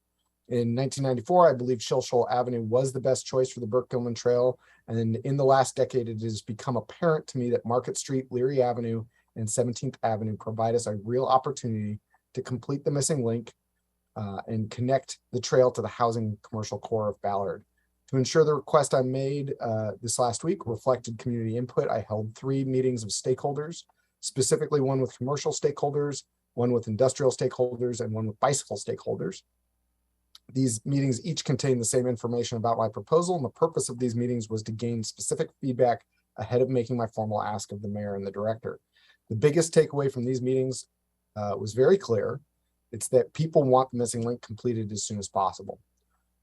In 1994, I believe Shilshole Avenue was the best choice for the Burke-Gilman Trail. And in the last decade, it has become apparent to me that Market Street, Leary Avenue, and 17th Avenue provide us a real opportunity to complete the missing link and connect the trail to the housing commercial core of Ballard. To ensure the request I made this last week reflected community input, I held 3 meetings of stakeholders, specifically one with commercial stakeholders, one with industrial stakeholders, and one with bicycle stakeholders. These meetings each contain the same information about my proposal, and the purpose of these meetings was to gain specific feedback ahead of making my formal ask of the mayor and the director. The biggest takeaway from these meetings was very clear. It's that people want the missing link completed as soon as possible.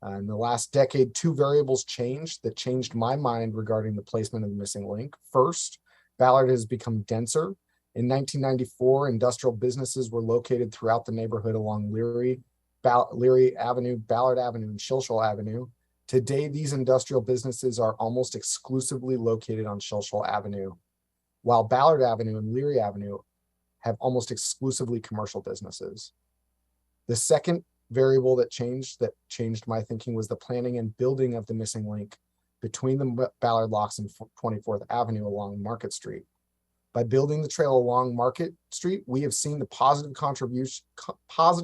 In the last decade, 2 variables changed that changed my mind regarding the placement of the missing link. First, Ballard has become denser. In 1994, industrial businesses were located throughout the neighborhood along Leary Avenue, Ballard Avenue, and Shilshole Avenue. Today, these industrial businesses are almost exclusively located on Shilshole Avenue, while Ballard Avenue and Leary Avenue have almost exclusively commercial businesses. The second variable that changed my thinking was the planning and building of the missing link between the Ballard Locks and 24th Avenue along Market Street. By building the trail along Market Street, we have seen the positive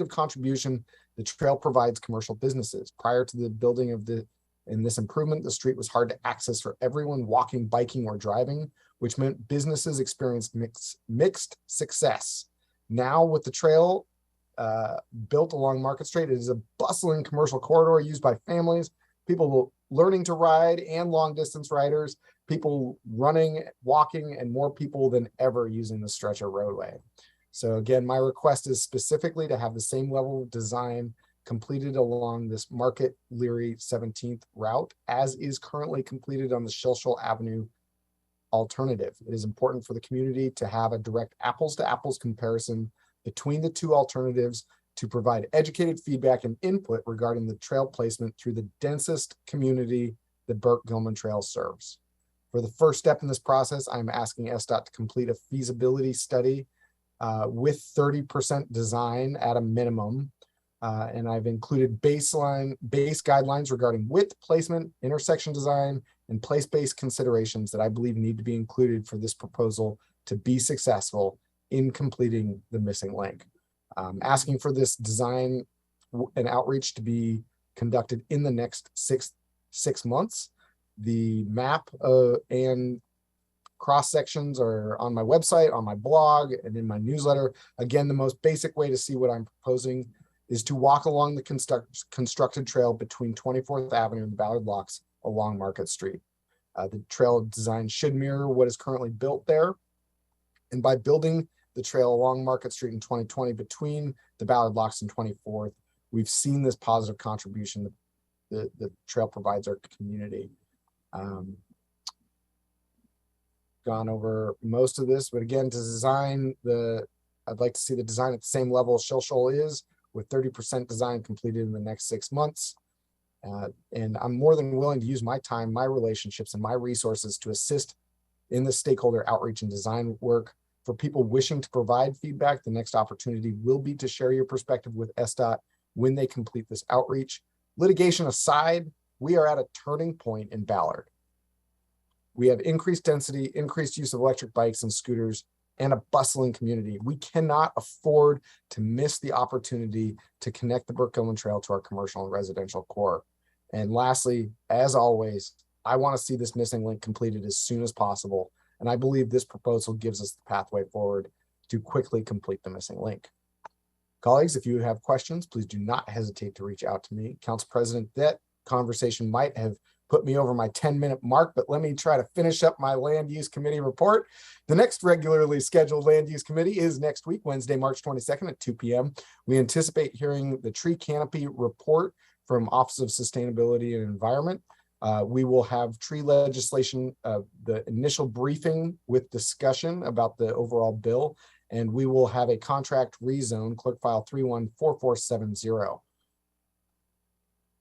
contribution the trail provides commercial businesses. Prior to the building of this improvement, the street was hard to access for everyone walking, biking, or driving, which meant businesses experienced mixed success. Now with the trail built along Market Street, it is a bustling commercial corridor used by families, people learning to ride and long distance riders, people running, walking, and more people than ever using the stretch of roadway. So again, my request is specifically to have the same level of design completed along this Market Leary 17th route as is currently completed on the Shilshole Avenue alternative. It is important for the community to have a direct apples to apples comparison between the 2 alternatives to provide educated feedback and input regarding the trail placement through the densest community the Burke-Gilman Trail serves. For the first step in this process, I'm asking SDOT to complete a feasibility study with 30% design at a minimum. And I've included base guidelines regarding width, placement, intersection design, and place-based considerations that I believe need to be included for this proposal to be successful in completing the missing link. Asking for this design and outreach to be conducted in the next six months. The map and cross sections are on my website, on my blog, and in my newsletter. Again, the most basic way to see what I'm proposing is to walk along the constructed trail between 24th Avenue and Ballard Locks along Market Street. The trail design should mirror what is currently built there. And by building the trail along Market Street in 2020 between the Ballard Locks and 24th, we've seen this positive contribution that the trail provides our community. Gone over most of this, but again, to design I'd like to see the design at the same level as Shilshole is, with 30% design completed in the next 6 months. And I'm more than willing to use my time, my relationships, and my resources to assist in the stakeholder outreach and design work. For people wishing to provide feedback, the next opportunity will be to share your perspective with SDOT when they complete this outreach. Litigation aside, we are at a turning point in Ballard. We have increased density, increased use of electric bikes and scooters, and a bustling community. We cannot afford to miss the opportunity to connect the Burke-Gilman Trail to our commercial and residential core. And lastly, as always, I want to see this missing link completed as soon as possible. And I believe this proposal gives us the pathway forward to quickly complete the missing link. Colleagues, if you have questions, please do not hesitate to reach out to me. Council President, that conversation might have put me over my 10-minute mark, but let me try to finish up my Land Use Committee report. The next regularly scheduled Land Use Committee is next week, Wednesday, March 22nd at 2 p.m. We anticipate hearing the tree canopy report from Office of Sustainability and Environment. We will have tree legislation, the initial briefing with discussion about the overall bill, and we will have a contract rezone, clerk file 314470.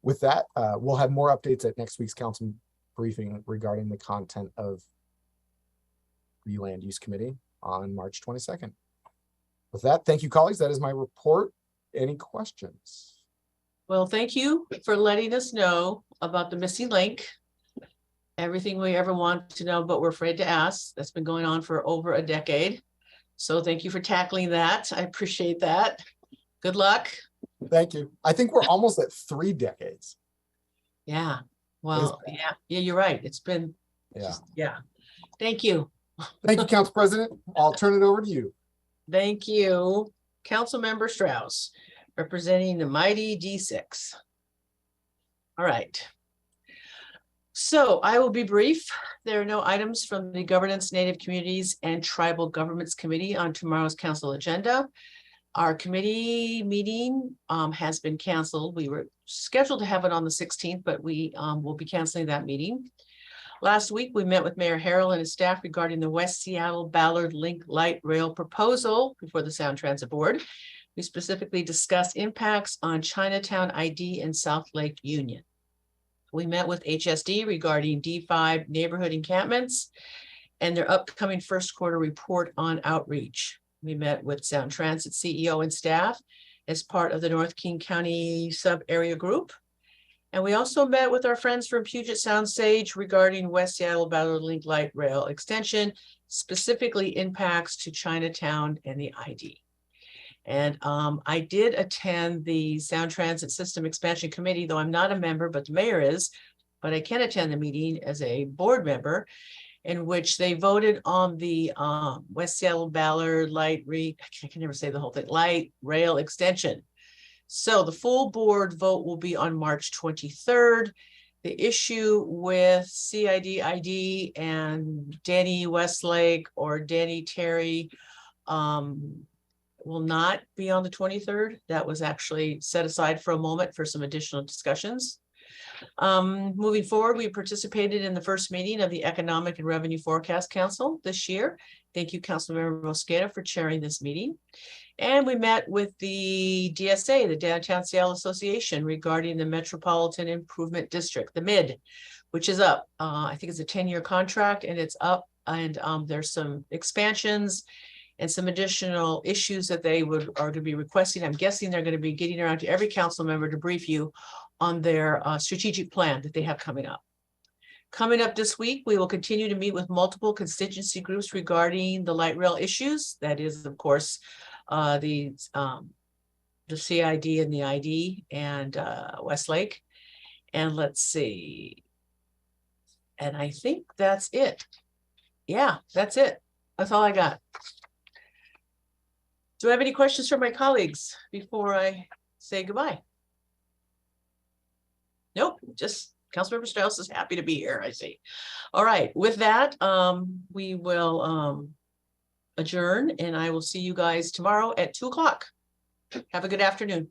With that, we'll have more updates at next week's council briefing regarding the content of the Land Use Committee on March 22nd. With that, thank you, colleagues. That is my report. Any questions? Well, thank you for letting us know about the missing link. Everything we ever want to know, but we're afraid to ask. That's been going on for over a decade. So thank you for tackling that. I appreciate that. Good luck. Thank you. I think we're almost at 3 decades. Yeah. Well, yeah, you're right. It's been, yeah. Thank you. Thank you, Council President. I'll turn it over to you. Thank you. Councilmember Strauss, representing the mighty D6. All right. So I will be brief. There are no items from the Governance, Native Communities, and Tribal Governments Committee on tomorrow's council agenda. Our committee meeting has been canceled. We were scheduled to have it on the 16th, but we will be canceling that meeting. Last week, we met with Mayor Harrell and his staff regarding the West Seattle Ballard Link Light Rail proposal before the Sound Transit Board. We specifically discussed impacts on Chinatown ID and South Lake Union. We met with HSD regarding D5 neighborhood encampments and their upcoming first quarter report on outreach. We met with Sound Transit CEO and staff as part of the North King County sub-area group. And we also met with our friends from Puget Sound Sage regarding West Seattle Ballard Link Light Rail extension, specifically impacts to Chinatown and the ID. And I did attend the Sound Transit System Expansion Committee, though I'm not a member, but the mayor is, but I can attend the meeting as a board member, in which they voted on the West Seattle Ballard I can never say the whole thing, light rail extension. So the full board vote will be on March 23rd. The issue with CID-ID and Danny Westlake or Danny Terry will not be on the 23rd. That was actually set aside for a moment for some additional discussions. Moving forward, we participated in the first meeting of the Economic and Revenue Forecast Council this year. Thank you, Councilmember Mosqueda, for chairing this meeting. And we met with the DSA, the Downtown Seattle Association, regarding the Metropolitan Improvement District, the MID, which is up. I think it's a 10-year contract and it's up, and there's some expansions and some additional issues that they are going to be requesting. I'm guessing they're going to be getting around to every council member to brief you on their strategic plan that they have coming up. Coming up this week, we will continue to meet with multiple constituency groups regarding the light rail issues. That is, of course, the CID and the ID and Westlake. And let's see. And I think that's it. Yeah, that's it. That's all I got. Do I have any questions from my colleagues before I say goodbye? Nope, just Councilmember Strauss is happy to be here, I see. All right, with that, we will adjourn, and I will see you guys tomorrow at 2 o'clock. Have a good afternoon.